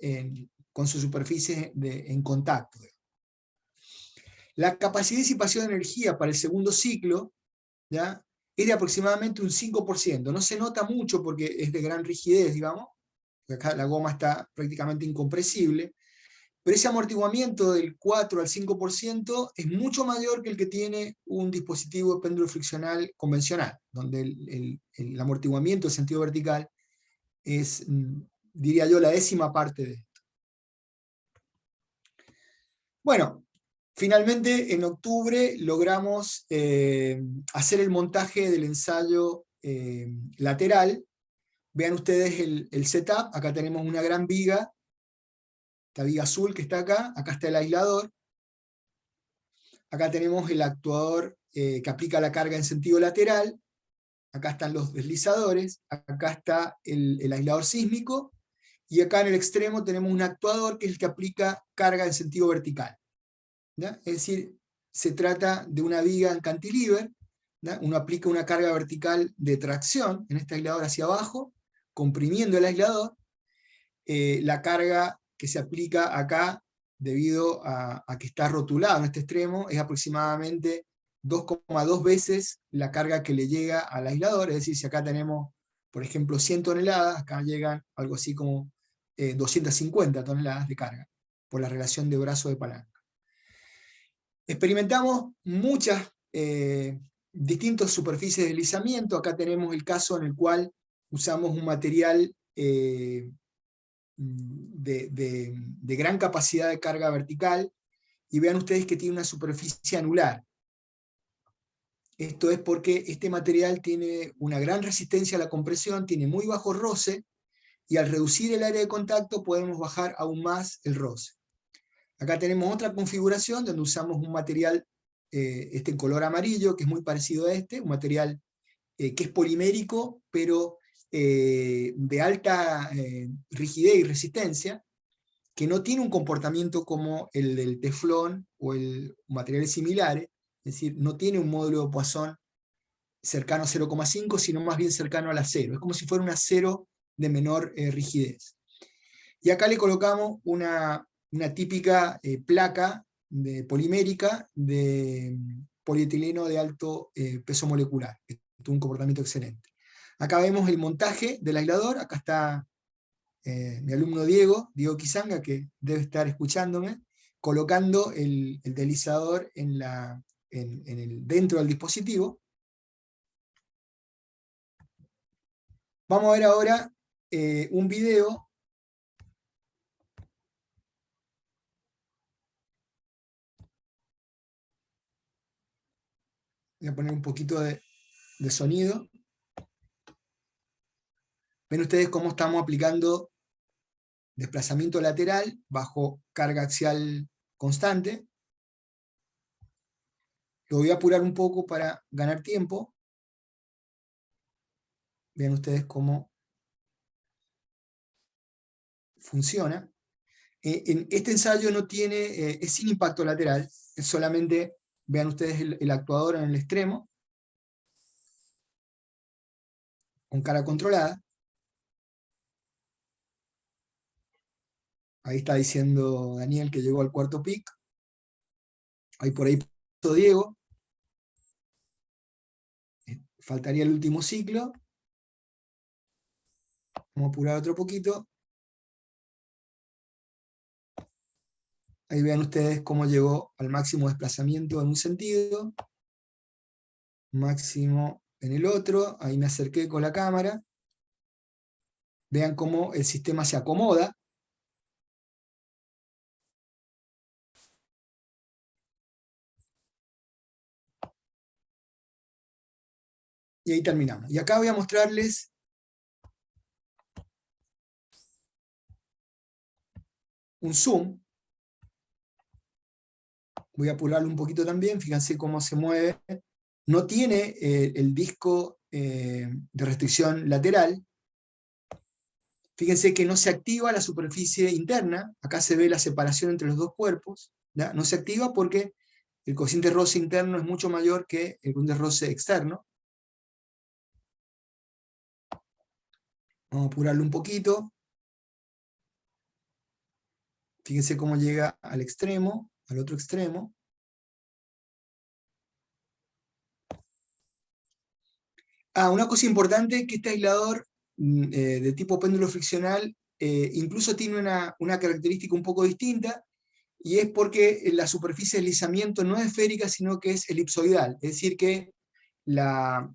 con su superficie en contacto. La capacidad de disipación de energía para el segundo ciclo, ¿ya?, es de aproximadamente un 5%. No se nota mucho porque es de gran rigidez, digamos. Acá la goma está prácticamente incompresible. Pero ese amortiguamiento del 4 al 5% es mucho mayor que el que tiene un dispositivo de péndulo friccional convencional, donde el amortiguamiento en sentido vertical es, diría yo, la 10ª parte de esto. Bueno, finalmente en octubre logramos hacer el montaje del ensayo lateral. Vean ustedes el setup. Acá tenemos una gran viga, esta viga azul que está acá está el aislador. Acá tenemos el actuador que aplica la carga en sentido lateral. Acá están los deslizadores. Acá está el aislador sísmico. Y acá en el extremo tenemos un actuador que es el que aplica carga en sentido vertical, ¿ya? Es decir, se trata de una viga en cantilever, ¿ya? Uno aplica una carga vertical de tracción en este aislador hacia abajo, comprimiendo el aislador. La carga que se aplica acá, debido a que está rotulado en este extremo, es aproximadamente 2,2 veces la carga que le llega al aislador. Es decir, si acá tenemos, por ejemplo, 100 toneladas, acá llegan algo así como 250 toneladas de carga, por la relación de brazo de palanca. Experimentamos muchas distintas superficies de deslizamiento. Acá tenemos el caso en el cual usamos un material de gran capacidad de carga vertical, y vean ustedes que tiene una superficie anular. Esto es porque este material tiene una gran resistencia a la compresión, tiene muy bajo roce, y al reducir el área de contacto podemos bajar aún más el roce. Acá tenemos otra configuración donde usamos un material en color amarillo, que es muy parecido a este, un material que es polimérico, pero de alta rigidez y resistencia, que no tiene un comportamiento como el del teflón o materiales similares, es decir, no tiene un módulo de Poisson cercano a 0,5, sino más bien cercano al acero. Es como si fuera un acero de menor rigidez. Y acá le colocamos una típica placa polimérica de polietileno de alto peso molecular, que tuvo un comportamiento excelente. Acá vemos el montaje del aislador. Acá está mi alumno Diego Quizanga, que debe estar escuchándome, colocando el deslizador dentro del dispositivo. Vamos a ver ahora un video voy a poner un poquito de sonido. Ven ustedes cómo estamos aplicando desplazamiento lateral bajo carga axial constante. Lo voy a apurar un poco para ganar tiempo. Vean ustedes cómo funciona. En este ensayo no tiene, es sin impacto lateral, es solamente, vean ustedes el actuador en el extremo, con cara controlada. Ahí está diciendo Daniel que llegó al cuarto pic. Ahí por ahí pasó Diego. Faltaría el último ciclo. Vamos a apurar otro poquito. Ahí vean ustedes cómo llegó al máximo desplazamiento en un sentido, máximo en el otro. Ahí me acerqué con la cámara. Vean cómo el sistema se acomoda. Y ahí terminamos. Y acá voy a mostrarles un zoom. Voy a apurarlo un poquito también. Fíjense cómo se mueve. No tiene el disco de restricción lateral. Fíjense que no se activa la superficie interna. Acá se ve la separación entre los dos cuerpos, ¿ya? No se activa porque el cociente de roce interno es mucho mayor que el cociente de roce externo. Vamos a apurarlo un poquito. Fíjense cómo llega al extremo, al otro extremo. Una cosa importante es que este aislador de tipo péndulo friccional incluso tiene una característica un poco distinta, y es porque la superficie de deslizamiento no es esférica, sino que es elipsoidal. Es decir, que la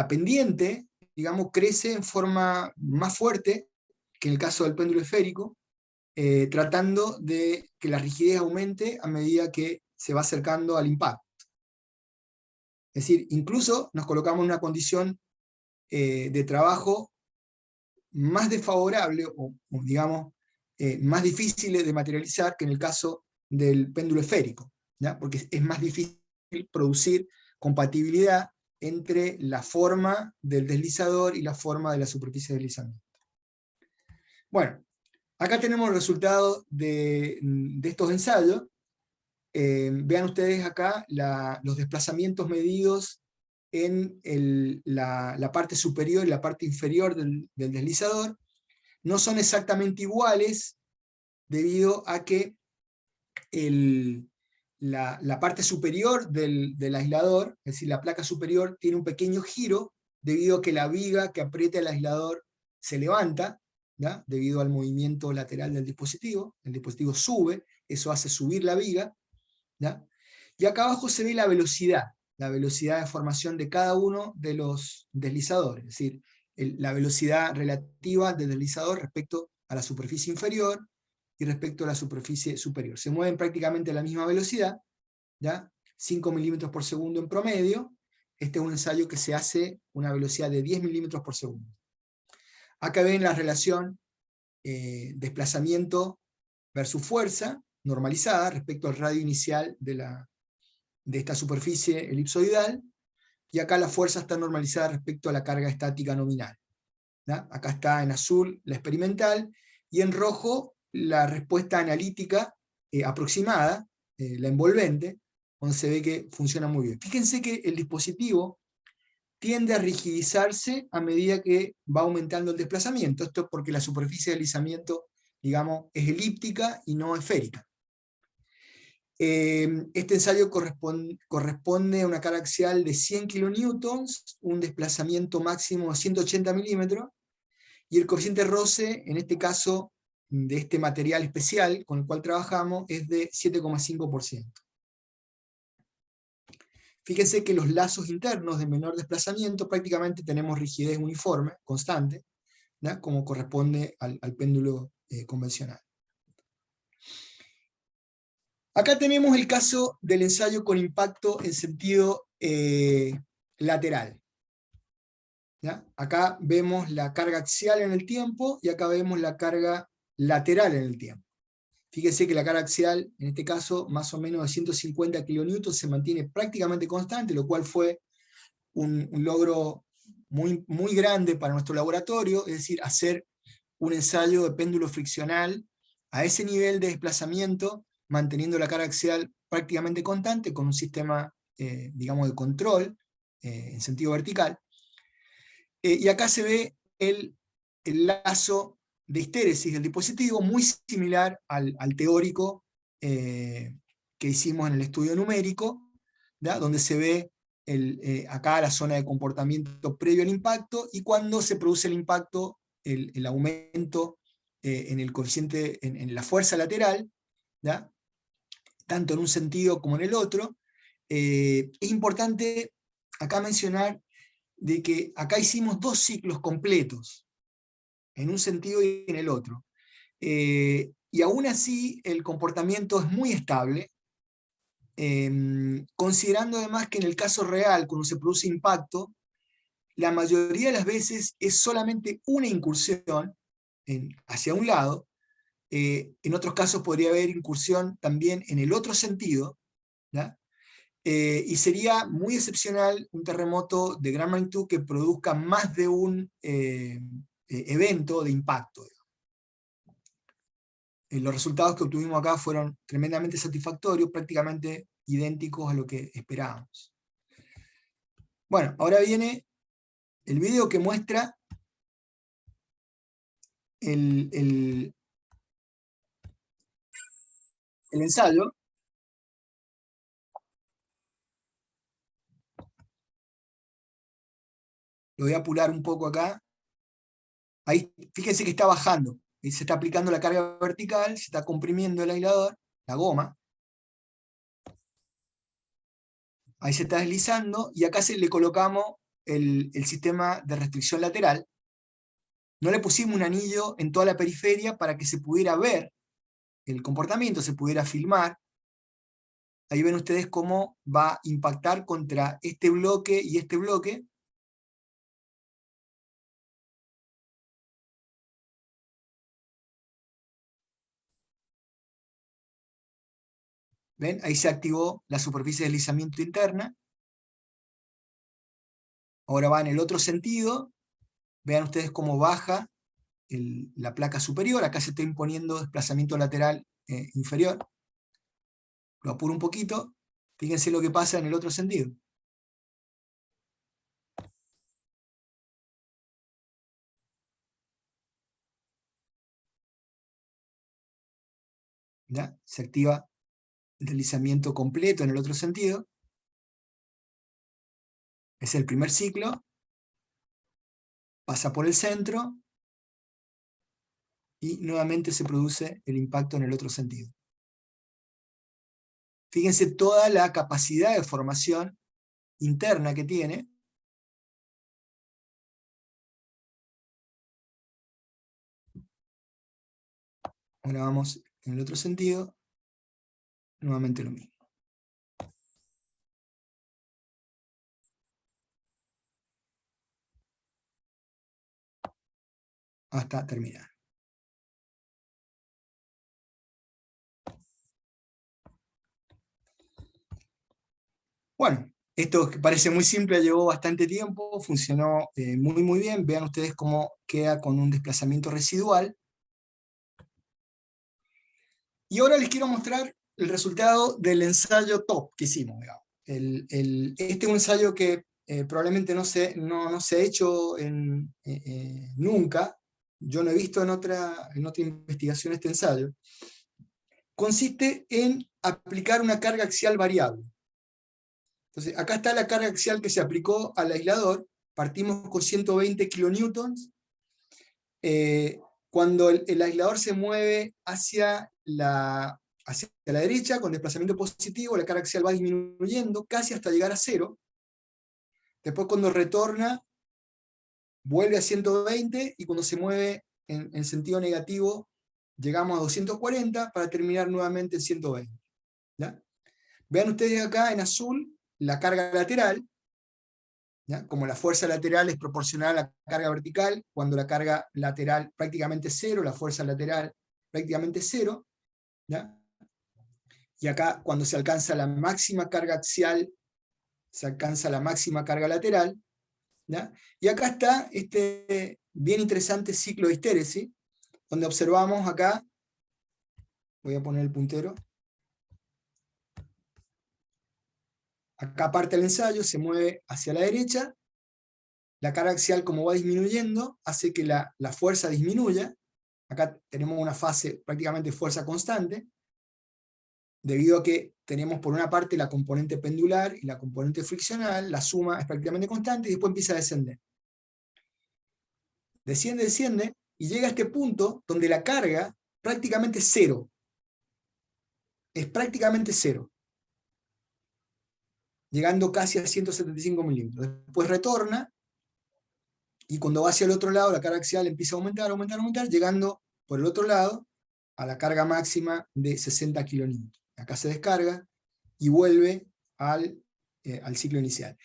pendiente, digamos, crece en forma más fuerte que en el caso del péndulo esférico, tratando de que la rigidez aumente a medida que se va acercando al impacto. Es decir, incluso nos colocamos en una condición de trabajo más desfavorable, o digamos, más difícil de materializar que en el caso del péndulo esférico, ¿ya? Porque es más difícil producir compatibilidad entre la forma del deslizador y la forma de la superficie de deslizamiento. Bueno, acá tenemos el resultado de estos ensayos. Vean ustedes acá los desplazamientos medidos en la parte superior y la parte inferior del deslizador. No son exactamente iguales debido a que la parte superior del aislador, es decir, la placa superior, tiene un pequeño giro debido a que la viga que aprieta el aislador se levanta, ¿ya? Debido al movimiento lateral del dispositivo. El dispositivo sube, eso hace subir la viga, ¿ya? Y acá abajo se ve la velocidad de formación de cada uno de los deslizadores, es decir, la velocidad relativa del deslizador respecto a la superficie inferior y respecto a la superficie superior. Se mueven prácticamente a la misma velocidad, ¿ya? 5 milímetros por segundo en promedio. Este es un ensayo que se hace a una velocidad de 10 milímetros por segundo. Acá ven la relación desplazamiento versus fuerza normalizada respecto al radio inicial de esta superficie elipsoidal, y acá la fuerza está normalizada respecto a la carga estática nominal, ¿ya? Acá está en azul la experimental, y en rojo la respuesta analítica aproximada, la envolvente, donde se ve que funciona muy bien. Fíjense que el dispositivo tiende a rigidizarse a medida que va aumentando el desplazamiento. Esto es porque la superficie de deslizamiento, digamos, es elíptica y no esférica. Este ensayo corresponde a una carga axial de 100 kilonewtons, un desplazamiento máximo de 180 milímetros, y el coeficiente roce, en este caso, de este material especial con el cual trabajamos, es de 7,5%. Fíjense que los lazos internos de menor desplazamiento prácticamente tenemos rigidez uniforme, constante, ¿ya? Como corresponde al péndulo convencional. Acá tenemos el caso del ensayo con impacto en sentido lateral, ¿ya? Acá vemos la carga axial en el tiempo y acá vemos la carga lateral en el tiempo. Fíjense que la carga axial, en este caso, más o menos de 150 kilonewtons, se mantiene prácticamente constante, lo cual fue un logro muy, muy grande para nuestro laboratorio, es decir, hacer un ensayo de péndulo friccional a ese nivel de desplazamiento, manteniendo la carga axial prácticamente constante, con un sistema, digamos, de control en sentido vertical. Y acá se ve el lazo de histéresis del dispositivo, muy similar al teórico que hicimos en el estudio numérico, ¿ya? Donde se ve acá la zona de comportamiento previo al impacto, y cuando se produce el impacto, el aumento en el coeficiente, en la fuerza lateral, ¿ya? Tanto en un sentido como en el otro. Es importante acá mencionar de que acá hicimos dos ciclos completos, en un sentido y en el otro. Y aún así el comportamiento es muy estable, considerando además que en el caso real, cuando se produce impacto, la mayoría de las veces es solamente una incursión hacia un lado. En otros casos podría haber incursión también en el otro sentido, ¿ya? Y sería muy excepcional un terremoto de gran magnitud que produzca más de un evento de impacto. Los resultados que obtuvimos acá fueron tremendamente satisfactorios, prácticamente idénticos a lo que esperábamos. Bueno, ahora viene el video que muestra el ensayo. Lo voy a apurar un poco acá. Ahí, fíjense que está bajando. Ahí se está aplicando la carga vertical, se está comprimiendo el aislador, la goma. Ahí se está deslizando, y acá le colocamos el sistema de restricción lateral. No le pusimos un anillo en toda la periferia para que se pudiera ver el comportamiento, se pudiera filmar. Ahí ven ustedes cómo va a impactar contra este bloque y este bloque. ¿Ven? Ahí se activó la superficie de deslizamiento interna. Ahora va en el otro sentido. Vean ustedes cómo baja la placa superior. Acá se está imponiendo desplazamiento lateral inferior. Lo apuro un poquito. Fíjense lo que pasa en el otro sentido. ¿Ya? Se activa el deslizamiento completo en el otro sentido. Es el primer ciclo. Pasa por el centro. Y nuevamente se produce el impacto en el otro sentido. Fíjense toda la capacidad de formación interna que tiene. Ahora vamos en el otro sentido. Nuevamente lo mismo. Hasta terminar. Bueno, esto que parece muy simple llevó bastante tiempo, funcionó muy bien. Vean ustedes cómo queda con un desplazamiento residual. Y ahora les quiero mostrar el resultado del ensayo top que hicimos. Digamos. Este es un ensayo que probablemente no se ha hecho nunca. Yo no he visto en otra investigación este ensayo. Consiste en aplicar una carga axial variable. Entonces, acá está la carga axial que se aplicó al aislador. Partimos con 120 kilonewtons. Cuando el aislador se mueve hacia la derecha, con desplazamiento positivo, la carga axial va disminuyendo casi hasta llegar a 0. Después, cuando retorna, vuelve a 120, y cuando se mueve en sentido negativo, llegamos a 240 para terminar nuevamente en 120. ¿Ya? Vean ustedes acá en azul la carga lateral. ¿Ya? Como la fuerza lateral es proporcional a la carga vertical, cuando la carga lateral prácticamente 0, la fuerza lateral prácticamente 0. ¿Ya? Y acá, cuando se alcanza la máxima carga axial, se alcanza la máxima carga lateral. ¿Ya? Y acá está este bien interesante ciclo de histéresis, donde observamos acá, voy a poner el puntero, acá parte el ensayo, se mueve hacia la derecha, la carga axial, como va disminuyendo, hace que la fuerza disminuya. Acá tenemos una fase prácticamente fuerza constante, debido a que tenemos por una parte la componente pendular y la componente friccional. La suma es prácticamente constante, y después empieza a descender. Desciende, y llega a este punto donde la carga prácticamente es 0. Es prácticamente 0. Llegando casi a 175 milímetros. Después retorna, y cuando va hacia el otro lado, la carga axial empieza a aumentar, llegando por el otro lado a la carga máxima de 60 kilonewtons. Acá se descarga y vuelve al ciclo inicial.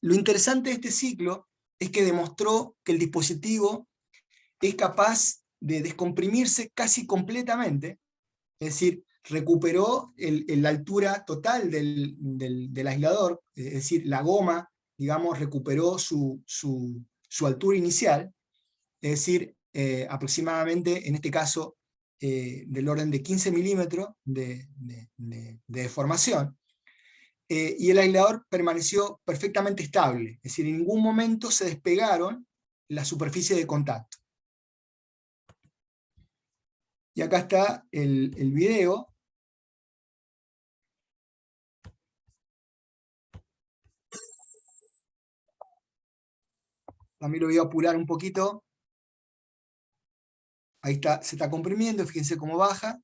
Lo interesante de este ciclo es que demostró que el dispositivo es capaz de descomprimirse casi completamente, es decir, recuperó la altura total del aislador, es decir, la goma, digamos, recuperó su altura inicial, es decir, aproximadamente, en este caso, del orden de 15 milímetros de deformación, y el aislador permaneció perfectamente estable, es decir, en ningún momento se despegaron las superficies de contacto. Y acá está el video. También lo voy a apurar un poquito. Ahí está, se está comprimiendo, fíjense cómo baja.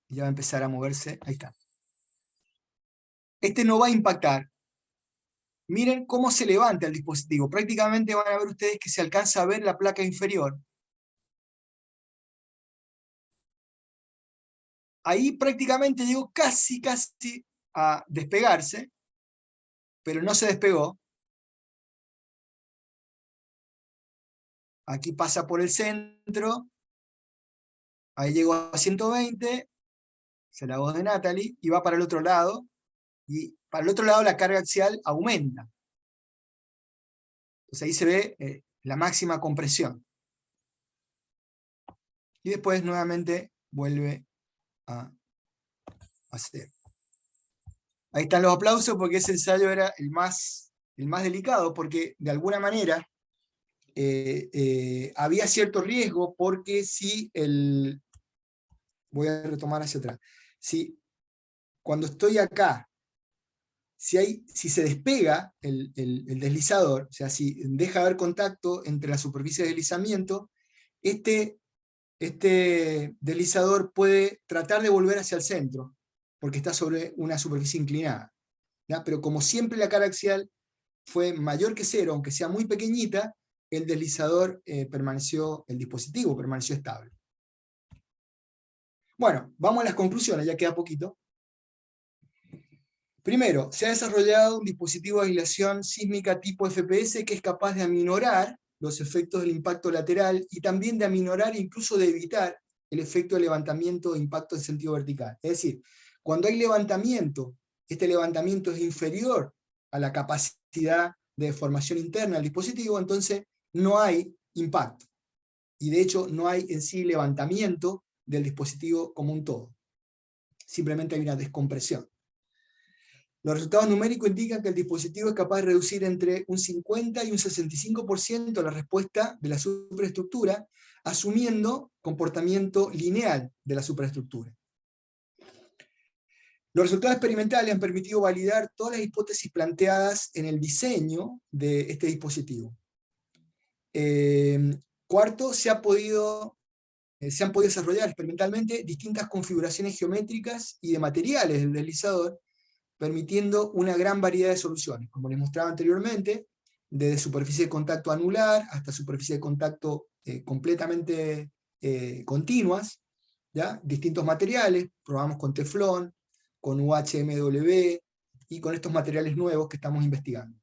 Y ya va a empezar a moverse, ahí está. Este no va a impactar. Miren cómo se levanta el dispositivo. Prácticamente van a ver ustedes que se alcanza a ver la placa inferior. Ahí prácticamente llegó casi a despegarse, pero no se despegó. Aquí pasa por el centro, ahí llegó a 120, se la voz de Natalie, y va para el otro lado, y para el otro lado la carga axial aumenta. Entonces ahí se ve la máxima compresión. Y después nuevamente vuelve a hacer. Ahí están los aplausos porque ese ensayo era el más delicado, porque de alguna manera había cierto riesgo, porque si voy a retomar hacia atrás. Si cuando estoy acá, si se despega el deslizador, o sea, si deja de haber contacto entre la superficie de deslizamiento, este deslizador puede tratar de volver hacia el centro, porque está sobre una superficie inclinada. ¿Ya? Pero como siempre la carga axial fue mayor que cero, aunque sea muy pequeñita, el deslizador el dispositivo permaneció estable. Bueno, vamos a las conclusiones, ya queda poquito. Primero, se ha desarrollado un dispositivo de aislación sísmica tipo FPS que es capaz de aminorar los efectos del impacto lateral y también de aminorar e incluso de evitar el efecto de levantamiento de impacto en sentido vertical. Es decir, cuando hay levantamiento, este levantamiento es inferior a la capacidad de deformación interna del dispositivo, entonces no hay impacto. Y de hecho no hay en sí levantamiento del dispositivo como un todo. Simplemente hay una descompresión. Los resultados numéricos indican que el dispositivo es capaz de reducir entre un 50 y un 65% la respuesta de la superestructura, asumiendo comportamiento lineal de la superestructura. Los resultados experimentales han permitido validar todas las hipótesis planteadas en el diseño de este dispositivo. Cuarto, se han podido desarrollar experimentalmente distintas configuraciones geométricas y de materiales del deslizador, permitiendo una gran variedad de soluciones, como les mostraba anteriormente, desde superficie de contacto anular hasta superficie de contacto completamente continuas, ¿ya? Distintos materiales, probamos con teflón, con UHMW y con estos materiales nuevos que estamos investigando.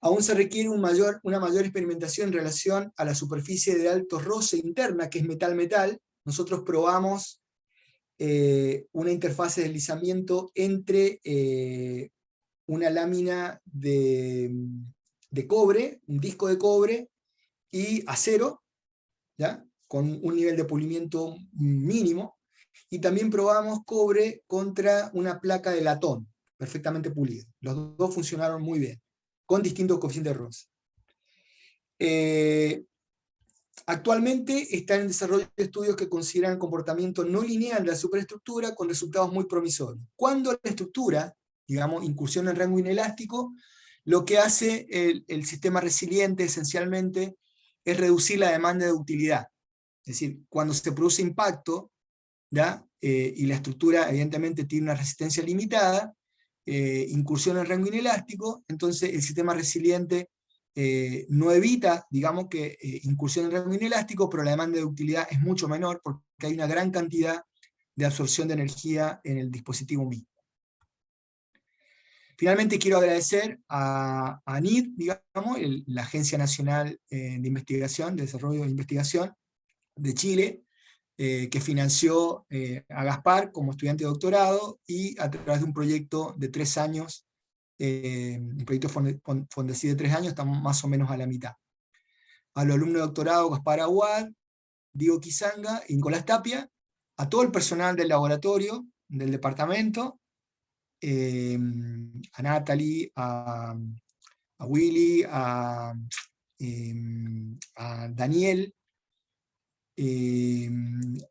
Aún se requiere una mayor experimentación en relación a la superficie de alto roce interna, que es metal-metal. Nosotros probamos una interfase de deslizamiento entre una lámina de cobre, un disco de cobre, y acero, ¿ya? Con un nivel de pulimiento mínimo, y también probamos cobre contra una placa de latón, perfectamente pulido. Los dos funcionaron muy bien, con distintos coeficientes de roce. Actualmente están en desarrollo estudios que consideran el comportamiento no lineal de la superestructura con resultados muy promisorios. Cuando la estructura, digamos, incursiona en rango inelástico, lo que hace el sistema resiliente esencialmente es reducir la demanda de ductilidad. Es decir, cuando se produce impacto, ¿ya? Y la estructura evidentemente tiene una resistencia limitada, incursiona en rango inelástico, entonces el sistema resiliente no evita, digamos, que incursione en rango inelástico, pero la demanda de ductilidad es mucho menor porque hay una gran cantidad de absorción de energía en el dispositivo mismo. Finalmente quiero agradecer a ANID, digamos, la Agencia Nacional de Investigación, de Desarrollo de Investigación de Chile, que financió a Gaspar como estudiante de doctorado y a través de un proyecto de 3 años, un proyecto Fondesi de 3 años, estamos más o menos a la mitad. A los alumnos de doctorado Gaspar Aguad, Diego Quizanga y Nicolás Tapia, a todo el personal del laboratorio, del departamento, a Natalie, a Willy, a Daniel,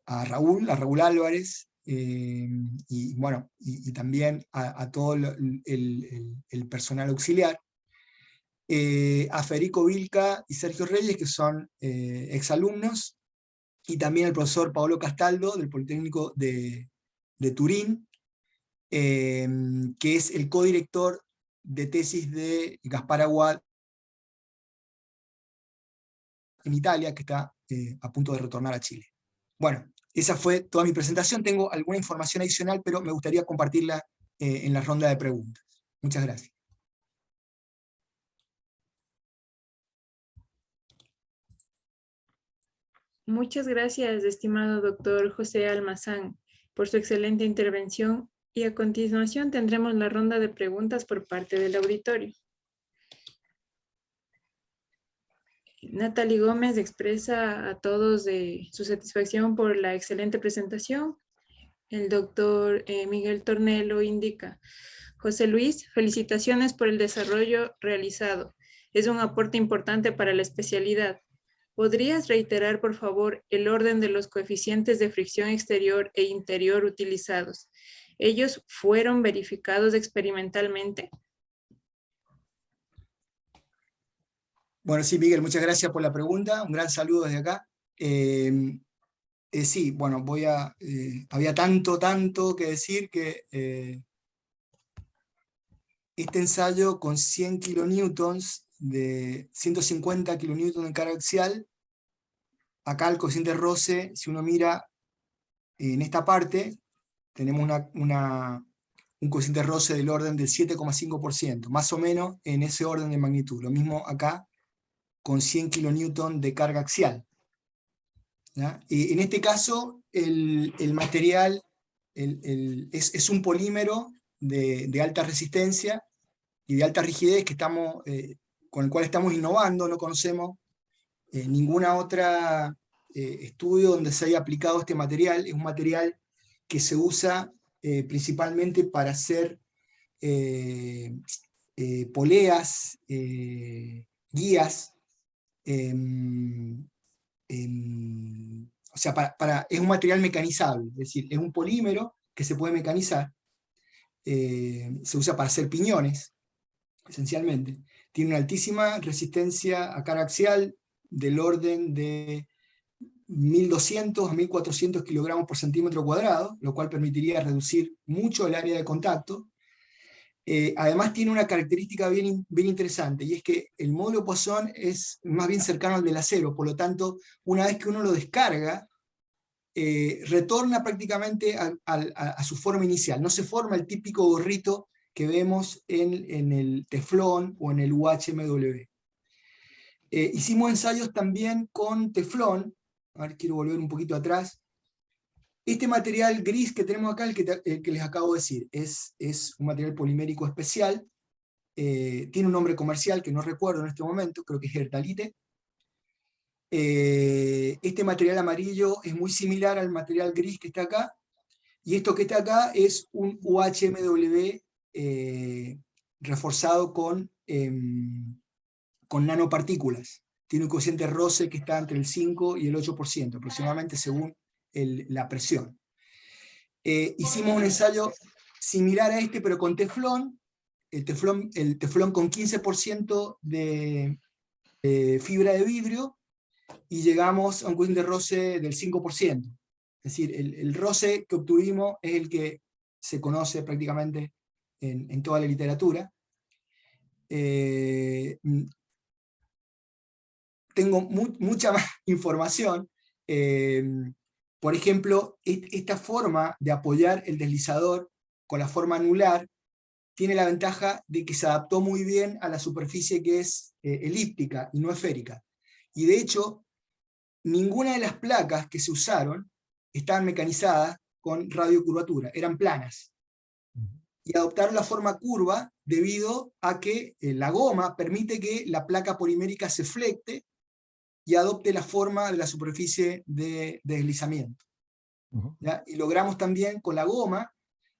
a Raúl Álvarez, y bueno, y también a todo el personal auxiliar. A Federico Vilca y Sergio Reyes, que son exalumnos, y también al profesor Paolo Castaldo, del Politécnico de Turín, que es el codirector de tesis de Gaspar Aguad en Italia, que está a punto de retornar a Chile. Bueno, esa fue toda mi presentación. Tengo alguna información adicional, pero me gustaría compartirla en la ronda de preguntas. Muchas gracias. Muchas gracias, estimado doctor José Almazán, por su excelente intervención, y a continuación tendremos la ronda de preguntas por parte del auditorio. Natalie Gómez expresa a todos su satisfacción por la excelente presentación. El doctor Miguel Tornelo indica: José Luis, felicitaciones por el desarrollo realizado. Es un aporte importante para la especialidad. ¿Podrías reiterar, por favor, el orden de los coeficientes de fricción exterior e interior utilizados? ¿Ellos fueron verificados experimentalmente? Bueno, sí, Miguel, muchas gracias por la pregunta. Un gran saludo desde acá. Sí, bueno, había tanto que decir que este ensayo con 100 kilonewtons de 150 kilonewtons de carga axial, acá el coeficiente de roce, si uno mira en esta parte, tenemos un coeficiente de roce del orden del 7,5%, más o menos en ese orden de magnitud. Lo mismo acá con 100 kilonewtons de carga axial. ¿Ya? Y en este caso, el material es un polímero de alta resistencia y de alta rigidez que con el cual estamos innovando. No conocemos ninguna otra estudio donde se haya aplicado este material. Es un material que se usa principalmente para hacer poleas, guías, o sea, es un material mecanizable, es decir, es un polímero que se puede mecanizar, se usa para hacer piñones, esencialmente. Tiene una altísima resistencia a carga axial del orden de 1.200 a 1.400 kilogramos por centímetro cuadrado, lo cual permitiría reducir mucho el área de contacto. Además tiene una característica bien interesante, y es que el módulo Poisson es más bien cercano al del acero, por lo tanto, una vez que uno lo descarga, retorna prácticamente a su forma inicial. No se forma el típico gorrito que vemos en el teflón o en el UHMW. Hicimos ensayos también con teflón. A ver, quiero volver un poquito atrás. Este material gris que tenemos acá, el que les acabo de decir, es un material polimérico especial. Tiene un nombre comercial que no recuerdo en este momento, creo que es Hertalite. Este material amarillo es muy similar al material gris que está acá, y esto que está acá es un UHMW reforzado con nanopartículas. Tiene un cociente roce que está entre el 5 y el 8%, aproximadamente según la presión. Hicimos un ensayo similar a este, pero con teflón, el teflón con 15% de fibra de vidrio, y llegamos a un cociente de roce del 5%. Es decir, el roce que obtuvimos es el que se conoce prácticamente en toda la literatura. Tengo mucha más información. Por ejemplo, esta forma de apoyar el deslizador con la forma anular tiene la ventaja de que se adaptó muy bien a la superficie que es elíptica y no esférica. Y de hecho, ninguna de las placas que se usaron estaban mecanizadas con radiocurvatura, eran planas. Y adoptaron la forma curva debido a que la goma permite que la placa polimérica se flecte y adopte la forma de la superficie de deslizamiento. ¿Ya? Y logramos también con la goma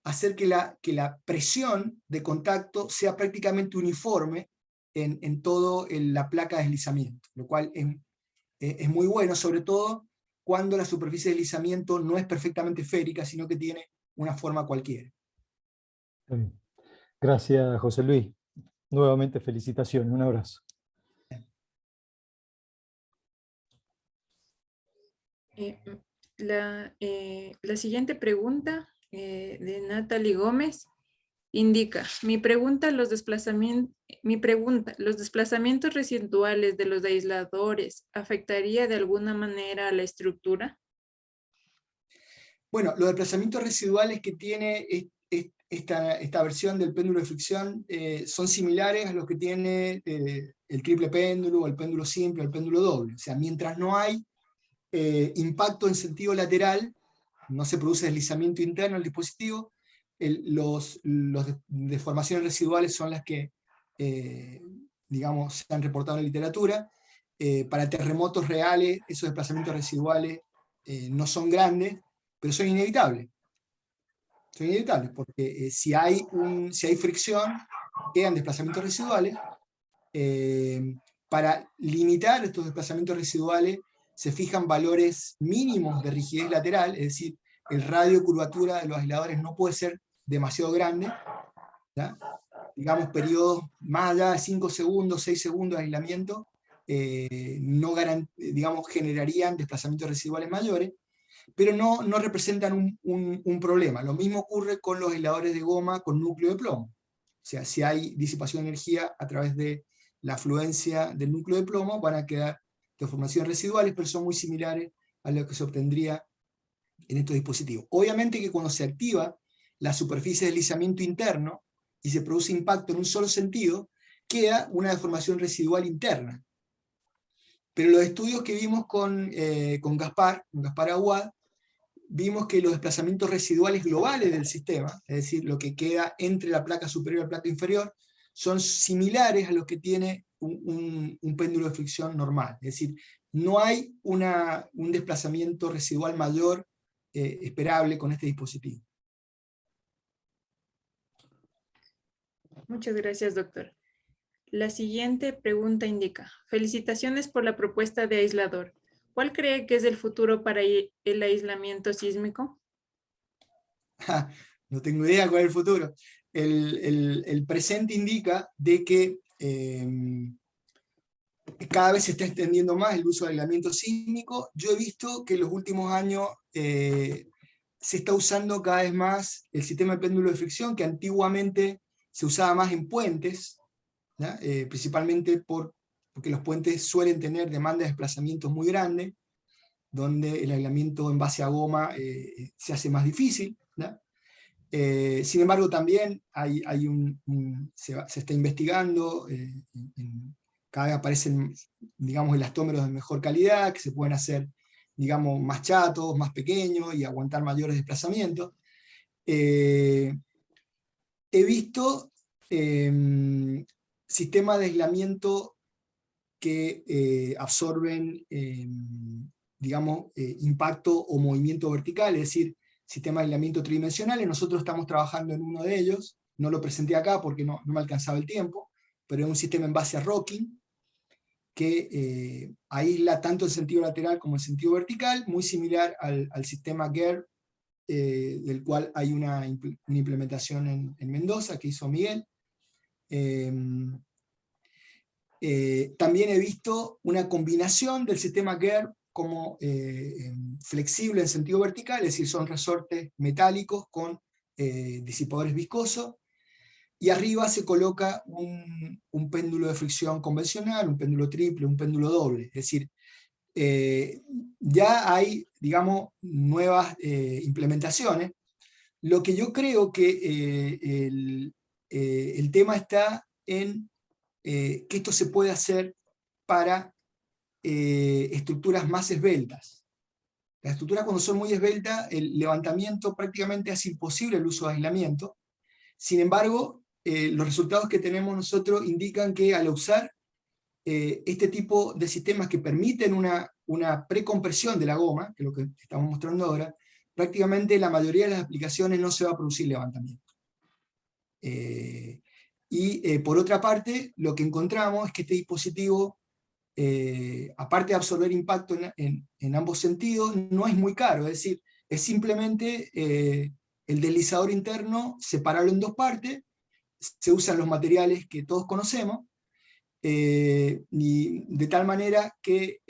hacer que la presión de contacto sea prácticamente uniforme en toda la placa de deslizamiento, lo cual es muy bueno, sobre todo cuando la superficie de deslizamiento no es perfectamente esférica, sino que tiene una forma cualquiera. Gracias, José Luis. Nuevamente felicitaciones, un abrazo. La siguiente pregunta de Natalie Gómez indica, mi pregunta, los desplazamientos residuales de los aisladores, ¿afectaría de alguna manera a la estructura? Bueno, los desplazamientos residuales que tiene esta versión del péndulo de fricción son similares a los que tiene el triple péndulo, el péndulo simple, el péndulo doble. O sea, mientras no hay impacto en sentido lateral, no se produce deslizamiento interno del dispositivo, los deformaciones residuales son las que, digamos, se han reportado en la literatura. Para terremotos reales, esos desplazamientos residuales no son grandes, pero son inevitables. Son inevitables, porque si hay fricción, quedan desplazamientos residuales. Para limitar estos desplazamientos residuales, se fijan valores mínimos de rigidez lateral, es decir, el radio de curvatura de los aisladores no puede ser demasiado grande, ¿ya? Digamos, periodos más allá de 5 segundos, 6 segundos de aislamiento, digamos, generarían desplazamientos residuales mayores, pero no representan un problema. Lo mismo ocurre con los aisladores de goma con núcleo de plomo. O sea, si hay disipación de energía a través de la afluencia del núcleo de plomo, van a quedar deformaciones residuales, pero son muy similares a lo que se obtendría en estos dispositivos. Obviamente que cuando se activa la superficie de deslizamiento interno y se produce impacto en un solo sentido, queda una deformación residual interna. Pero los estudios que vimos con Gaspar Aguad, vimos que los desplazamientos residuales globales del sistema, es decir, lo que queda entre la placa superior y la placa inferior, son similares a los que tiene un péndulo de fricción normal. Es decir, no hay un desplazamiento residual mayor esperable con este dispositivo. Muchas gracias, doctor. La siguiente pregunta indica, felicitaciones por la propuesta de aislador. ¿Cuál cree que es el futuro para el aislamiento sísmico? No tengo idea cuál es el futuro. El presente indica de que cada vez se está extendiendo más el uso del aislamiento sísmico. Yo he visto que en los últimos años se está usando cada vez más el sistema de péndulo de fricción, que antiguamente se usaba más en puentes, principalmente porque los puentes suelen tener demandas de desplazamientos muy grandes, donde el aislamiento en base a goma se hace más difícil. Sin embargo, también se está investigando, cada vez aparecen, digamos, elastómeros de mejor calidad, que se pueden hacer, digamos, más chatos, más pequeños, y aguantar mayores desplazamientos. He visto sistemas de aislamiento que absorben, digamos, impacto o movimiento vertical, es decir, sistemas de aislamiento tridimensionales. Nosotros estamos trabajando en uno de ellos, no lo presenté acá porque no me alcanzaba el tiempo, pero es un sistema en base a rocking, que aísla tanto el sentido lateral como el sentido vertical, muy similar al sistema GER, del cual hay una implementación en Mendoza, que hizo Miguel. También he visto una combinación del sistema GER como flexible en sentido vertical, es decir, son resortes metálicos con disipadores viscosos, y arriba se coloca un péndulo de fricción convencional, un péndulo triple, un péndulo doble. Es decir, ya hay, digamos, nuevas implementaciones. Lo que yo creo que el tema está en que esto se puede hacer para estructuras más esbeltas. Las estructuras, cuando son muy esbeltas, el levantamiento prácticamente hace imposible el uso de aislamiento. Sin embargo, los resultados que tenemos nosotros indican que al usar este tipo de sistemas que permiten una precompresión de la goma, que es lo que estamos mostrando ahora, prácticamente la mayoría de las aplicaciones no se va a producir levantamiento. Por otra parte, lo que encontramos es que este dispositivo aparte de absorber impacto en ambos sentidos, no es muy caro, es decir, es simplemente el deslizador interno, separarlo en dos partes, se usan los materiales que todos conocemos, y de tal manera que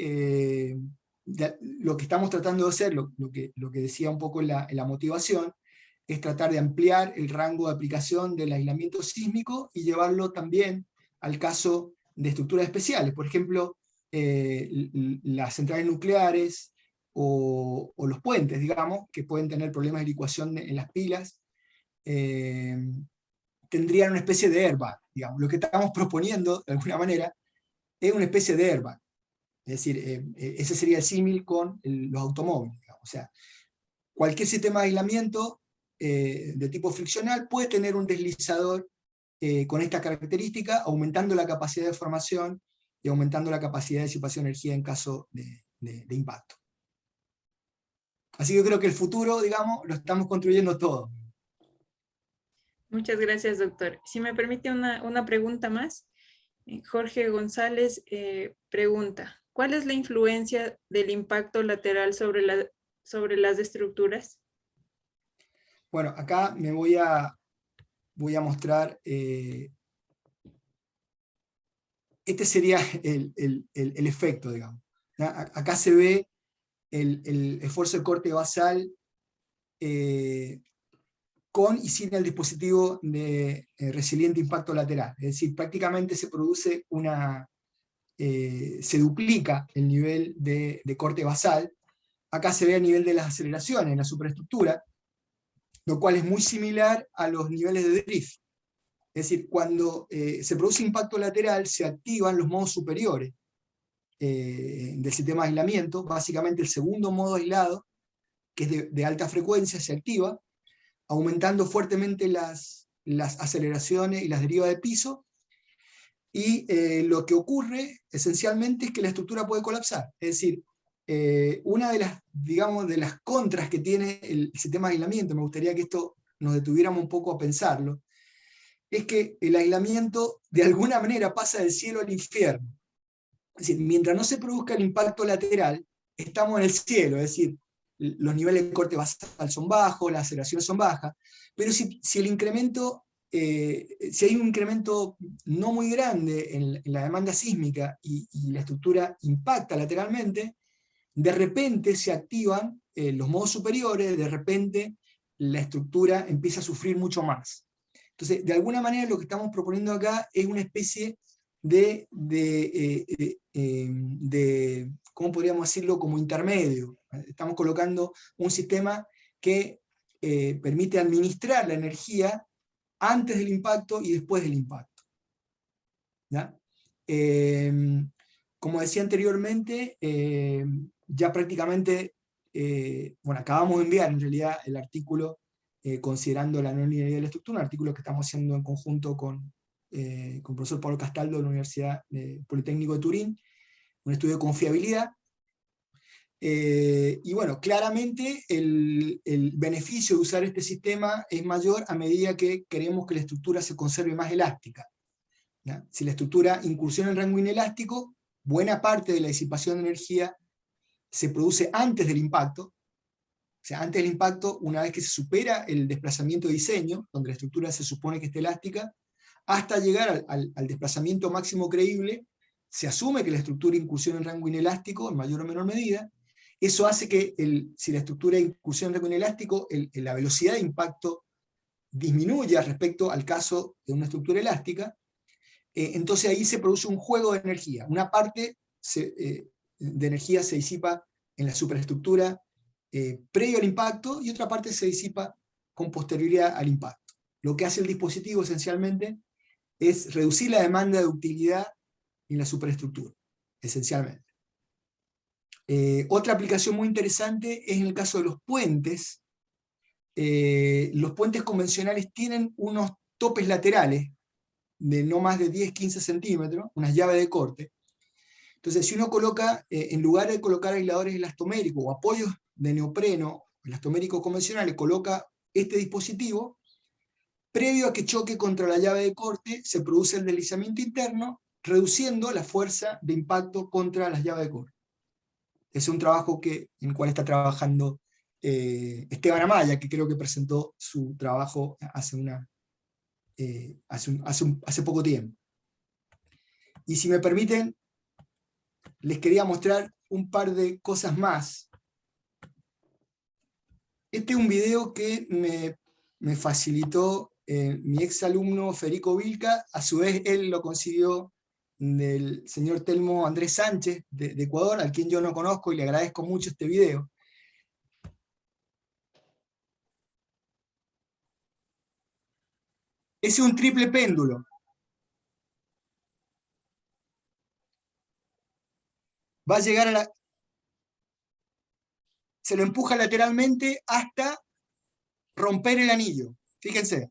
lo que estamos tratando de hacer, lo que decía un poco en la motivación, es tratar de ampliar el rango de aplicación del aislamiento sísmico y llevarlo también al caso de estructuras especiales, por ejemplo, las centrales nucleares o los puentes, digamos, que pueden tener problemas de licuación en las pilas, tendrían una especie de airbag, digamos. Lo que estamos proponiendo, de alguna manera, es una especie de airbag. Es decir, ese sería el símil con los automóviles, digamos. O sea, cualquier sistema de aislamiento de tipo friccional puede tener un deslizador con esta característica, aumentando la capacidad de formación y aumentando la capacidad de disipación de energía en caso de impacto. Así que yo creo que el futuro, digamos, lo estamos construyendo todo. Muchas gracias, doctor. Si me permite una pregunta más. Jorge González pregunta, ¿cuál es la influencia del impacto lateral sobre las estructuras? Bueno, acá me voy a mostrar, este sería el efecto, digamos. Acá se ve el esfuerzo de corte basal con y sin el dispositivo de resiliente impacto lateral. Es decir, prácticamente se produce se duplica el nivel de corte basal. Acá se ve a nivel de las aceleraciones en la superestructura, lo cual es muy similar a los niveles de drift. Es decir, cuando se produce impacto lateral, se activan los modos superiores del sistema de aislamiento. Básicamente el segundo modo aislado, que es de alta frecuencia, se activa, aumentando fuertemente las aceleraciones y las derivas de piso, y lo que ocurre esencialmente es que la estructura puede colapsar. Es decir, una de las, digamos, de las contras que tiene el sistema de aislamiento, me gustaría que esto nos detuviéramos un poco a pensarlo, es que el aislamiento de alguna manera pasa del cielo al infierno. Es decir, mientras no se produzca el impacto lateral, estamos en el cielo, es decir, los niveles de corte basal son bajos, las aceleraciones son bajas, pero si el incremento, si hay un incremento no muy grande en la demanda sísmica y la estructura impacta lateralmente, de repente se activan los modos superiores, de repente la estructura empieza a sufrir mucho más. Entonces, de alguna manera lo que estamos proponiendo acá es una especie de ¿cómo podríamos decirlo? Como intermedio. Estamos colocando un sistema que permite administrar la energía antes del impacto y después del impacto. ¿Ya? Como decía anteriormente, ya prácticamente, bueno, acabamos de enviar en realidad el artículo considerando la no linealidad de la estructura, un artículo que estamos haciendo en conjunto con el profesor Pablo Castaldo de la Universidad Politécnico de Turín, un estudio de confiabilidad. Y bueno, claramente el beneficio de usar este sistema es mayor a medida que queremos que la estructura se conserve más elástica. ¿Ya? Si la estructura incursiona en rango inelástico, buena parte de la disipación de energía se produce antes del impacto. O sea, antes del impacto, una vez que se supera el desplazamiento de diseño, donde la estructura se supone que está elástica, hasta llegar al desplazamiento máximo creíble, se asume que la estructura incursiona en rango inelástico en mayor o menor medida. Eso hace que, si la estructura incursiona en rango inelástico, la velocidad de impacto disminuya respecto al caso de una estructura elástica. Entonces ahí se produce un juego de energía. Una parte de energía se disipa en la superestructura previo al impacto, y otra parte se disipa con posterioridad al impacto. Lo que hace el dispositivo esencialmente es reducir la demanda de utilidad en la superestructura, esencialmente. Otra aplicación muy interesante es en el caso de los puentes. Los puentes convencionales tienen unos topes laterales de no más de 10-15 centímetros, unas llaves de corte. Entonces, si uno coloca, en lugar de colocar aisladores elastoméricos o apoyos de neopreno elastoméricos convencionales, coloca este dispositivo, previo a que choque contra la llave de corte, se produce el deslizamiento interno, reduciendo la fuerza de impacto contra las llaves de cobre. Es un trabajo en el cual está trabajando Esteban Amaya, que creo que presentó su trabajo hace poco tiempo. Y si me permiten, les quería mostrar un par de cosas más. Este es un video que me facilitó mi ex alumno Federico Vilca, a su vez él lo consiguió del señor Telmo Andrés Sánchez de Ecuador, al quien yo no conozco y le agradezco mucho este video. Ese es un triple péndulo. Va a llegar a la... Se lo empuja lateralmente hasta romper el anillo. Fíjense.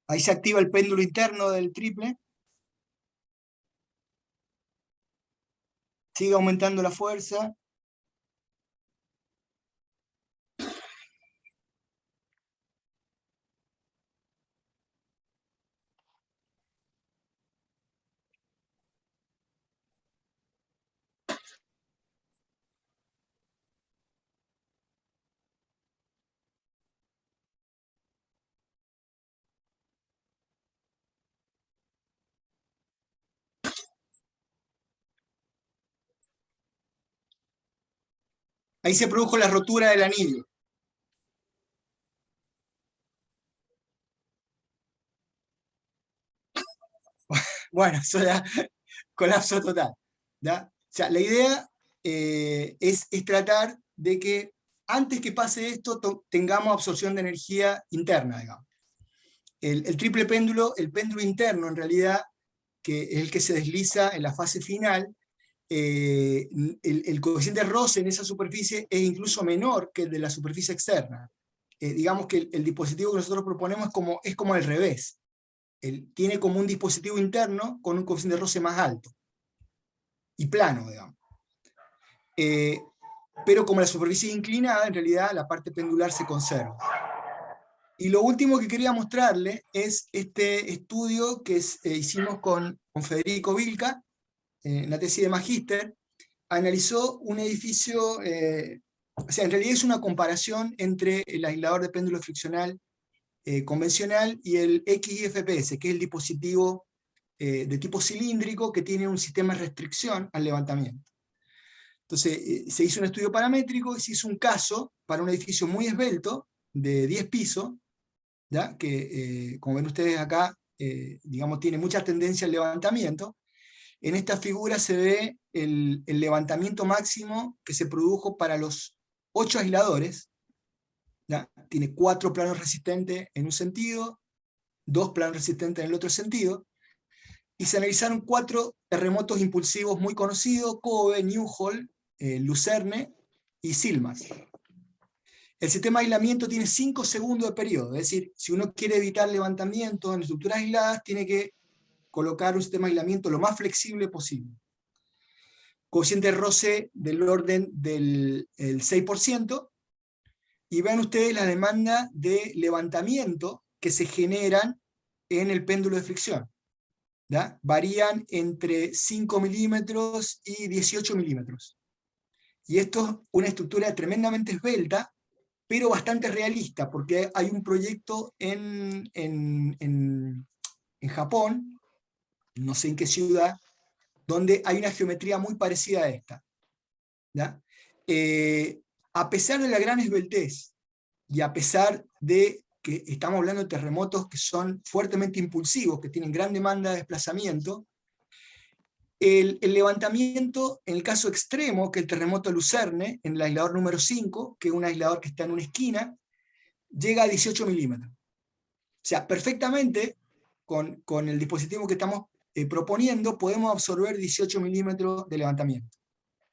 Ahí se activa el péndulo interno del triple. Sigue aumentando la fuerza. Ahí se produjo la rotura del anillo. Bueno, eso ya colapso total. ¿Ya? O sea, la idea es tratar de que antes que pase esto tengamos absorción de energía interna, digamos. El triple péndulo, el péndulo interno en realidad, que es el que se desliza en la fase final, el coeficiente de roce en esa superficie es incluso menor que el de la superficie externa. Digamos que el dispositivo que nosotros proponemos es como al revés. Tiene como un dispositivo interno con un coeficiente de roce más alto y plano, digamos. Pero como la superficie es inclinada, en realidad la parte pendular se conserva. Y lo último que quería mostrarle es este estudio que hicimos con Federico Vilca, en la tesis de magíster. Analizó un edificio, o sea, en realidad es una comparación entre el aislador de péndulo friccional convencional y el XIFPS, que es el dispositivo de tipo cilíndrico que tiene un sistema de restricción al levantamiento. Entonces, se hizo un estudio paramétrico y se hizo un caso para un edificio muy esbelto, de 10 pisos, ¿ya? Que, como ven ustedes acá, digamos, tiene mucha tendencia al levantamiento. En esta figura se ve el levantamiento máximo que se produjo para los 8 aisladores. ¿Ya? Tiene 4 planos resistentes en un sentido, 2 planos resistentes en el otro sentido, y se analizaron 4 terremotos impulsivos muy conocidos: Kobe, Newhall, Lucerne y Silmas. El sistema de aislamiento tiene 5 segundos de periodo, es decir, si uno quiere evitar levantamiento en estructuras aisladas, tiene que colocar un sistema de aislamiento lo más flexible posible. Coeficiente de roce del orden del 6%, y vean ustedes la demanda de levantamiento que se generan en el péndulo de fricción. ¿Ya? Varían entre 5 milímetros y 18 milímetros. Y esto es una estructura tremendamente esbelta, pero bastante realista, porque hay un proyecto en Japón, no sé en qué ciudad, donde hay una geometría muy parecida a esta. ¿Ya? A pesar de la gran esbeltez, y a pesar de que estamos hablando de terremotos que son fuertemente impulsivos, que tienen gran demanda de desplazamiento, el levantamiento, en el caso extremo, que el terremoto de Lucerne, en el aislador número 5, que es un aislador que está en una esquina, llega a 18 milímetros. O sea, perfectamente, con el dispositivo que estamos proponiendo, podemos absorber 18 milímetros de levantamiento.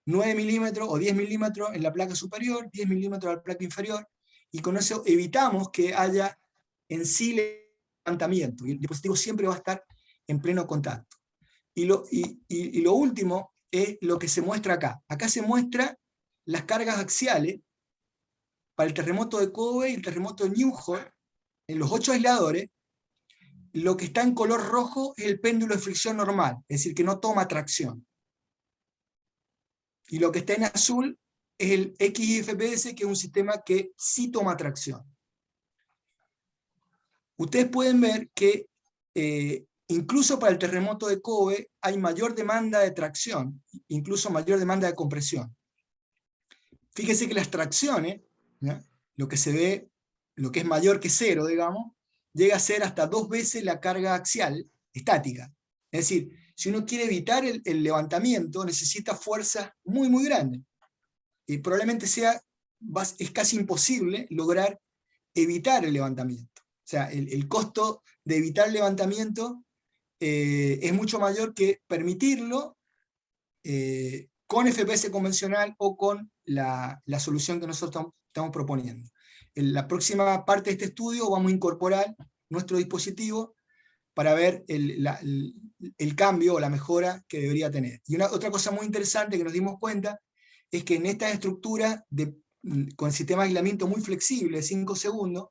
9 milímetros o 10 milímetros en la placa superior, 10 milímetros en la placa inferior, y con eso evitamos que haya en sí levantamiento, y el dispositivo siempre va a estar en pleno contacto. Y lo último es lo que se muestra acá. Acá se muestra las cargas axiales para el terremoto de Kobe y el terremoto de Newhall, en los 8 aisladores, lo que está en color rojo es el péndulo de fricción normal, es decir, que no toma tracción. Y lo que está en azul es el XIFPS, que es un sistema que sí toma tracción. Ustedes pueden ver que incluso para el terremoto de Kobe hay mayor demanda de tracción, incluso mayor demanda de compresión. Fíjense que las tracciones, ¿ya?, lo que se ve, lo que es mayor que 0, digamos, llega a ser hasta 2 veces la carga axial estática. Es decir, si uno quiere evitar el levantamiento, necesita fuerzas muy, muy grandes. Y probablemente es casi imposible lograr evitar el levantamiento. O sea, el costo de evitar el levantamiento es mucho mayor que permitirlo con FPS convencional o con la solución que nosotros estamos proponiendo. En la próxima parte de este estudio vamos a incorporar nuestro dispositivo para ver el cambio o la mejora que debería tener. Y otra cosa muy interesante que nos dimos cuenta es que en esta estructura con el sistema de aislamiento muy flexible de 5 segundos,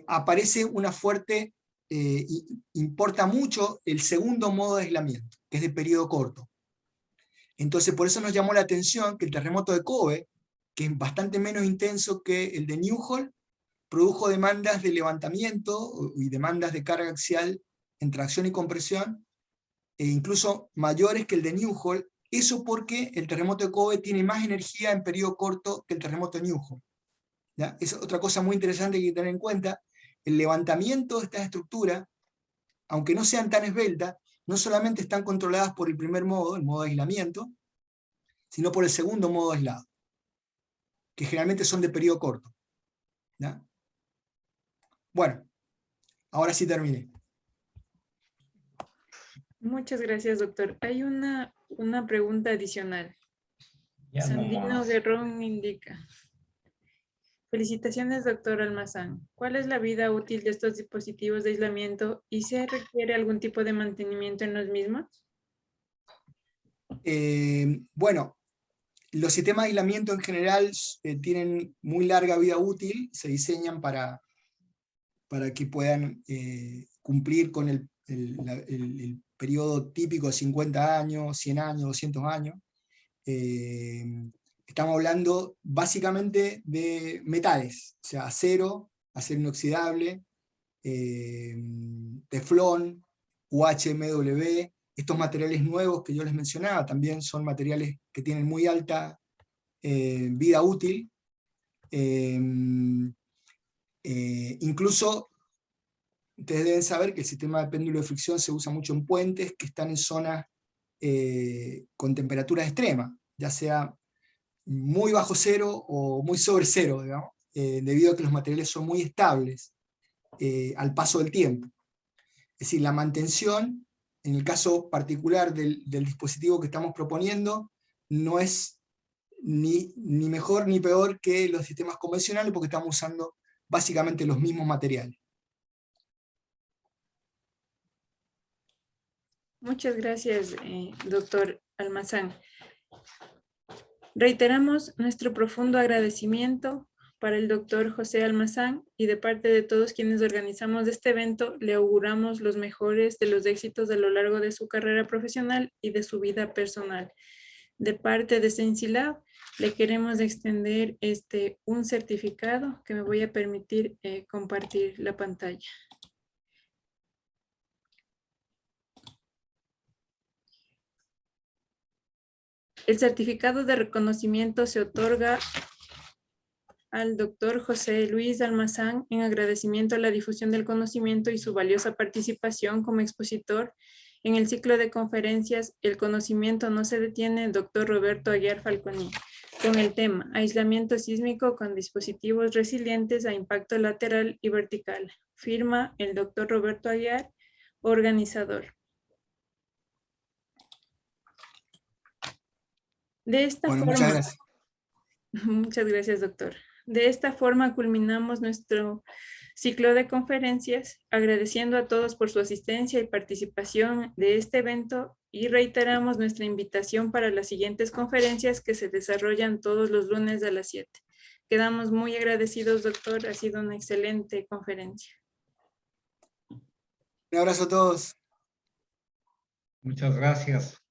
aparece una fuerte, importa mucho el segundo modo de aislamiento, que es de periodo corto. Entonces por eso nos llamó la atención que el terremoto de Kobe, que es bastante menos intenso que el de Newhall, produjo demandas de levantamiento y demandas de carga axial en tracción y compresión, incluso mayores que el de Newhall. Eso porque el terremoto de Kobe tiene más energía en periodo corto que el terremoto de Newhall, ¿ya? Es otra cosa muy interesante que hay que tener en cuenta. El levantamiento de estas estructuras, aunque no sean tan esbeltas, no solamente están controladas por el primer modo, el modo de aislamiento, sino por el segundo modo aislado, que generalmente son de periodo corto, ¿ya? Bueno, ahora sí terminé. Muchas gracias, doctor. Hay una pregunta adicional. Ya Sandino nomás. Guerrón indica: felicitaciones, doctor Almazán. ¿Cuál es la vida útil de estos dispositivos de aislamiento y se requiere algún tipo de mantenimiento en los mismos? Bueno, los sistemas de aislamiento en general tienen muy larga vida útil, se diseñan para que puedan cumplir con el periodo típico de 50 años, 100 años, 200 años. Estamos hablando básicamente de metales, o sea, acero inoxidable, teflón, UHMW. Estos materiales nuevos que yo les mencionaba también son materiales que tienen muy alta vida útil. Incluso ustedes deben saber que el sistema de péndulo de fricción se usa mucho en puentes que están en zonas con temperaturas extremas, ya sea muy bajo cero o muy sobre cero, digamos, debido a que los materiales son muy estables al paso del tiempo. Es decir, la mantención, en el caso particular del dispositivo que estamos proponiendo, no es ni mejor ni peor que los sistemas convencionales, porque estamos usando básicamente los mismos materiales. Muchas gracias, doctor Almazán. Reiteramos nuestro profundo agradecimiento para el doctor José Almazán, y de parte de todos quienes organizamos este evento, le auguramos los mejores de los éxitos a lo largo de su carrera profesional y de su vida personal. De parte de Sensilab, le queremos extender un certificado que me voy a permitir compartir la pantalla. El certificado de reconocimiento se otorga al doctor José Luis Almazán en agradecimiento a la difusión del conocimiento y su valiosa participación como expositor en el ciclo de conferencias El conocimiento no se detiene, doctor Roberto Aguiar Falconi, con el tema Aislamiento sísmico con dispositivos resilientes a impacto lateral y vertical. Firma el doctor Roberto Aguiar, organizador. De esta forma, muchas gracias. Muchas gracias, doctor. De esta forma culminamos nuestro ciclo de conferencias, agradeciendo a todos por su asistencia y participación de este evento y reiteramos nuestra invitación para las siguientes conferencias que se desarrollan todos los lunes a las 7. Quedamos muy agradecidos, doctor. Ha sido una excelente conferencia. Un abrazo a todos. Muchas gracias.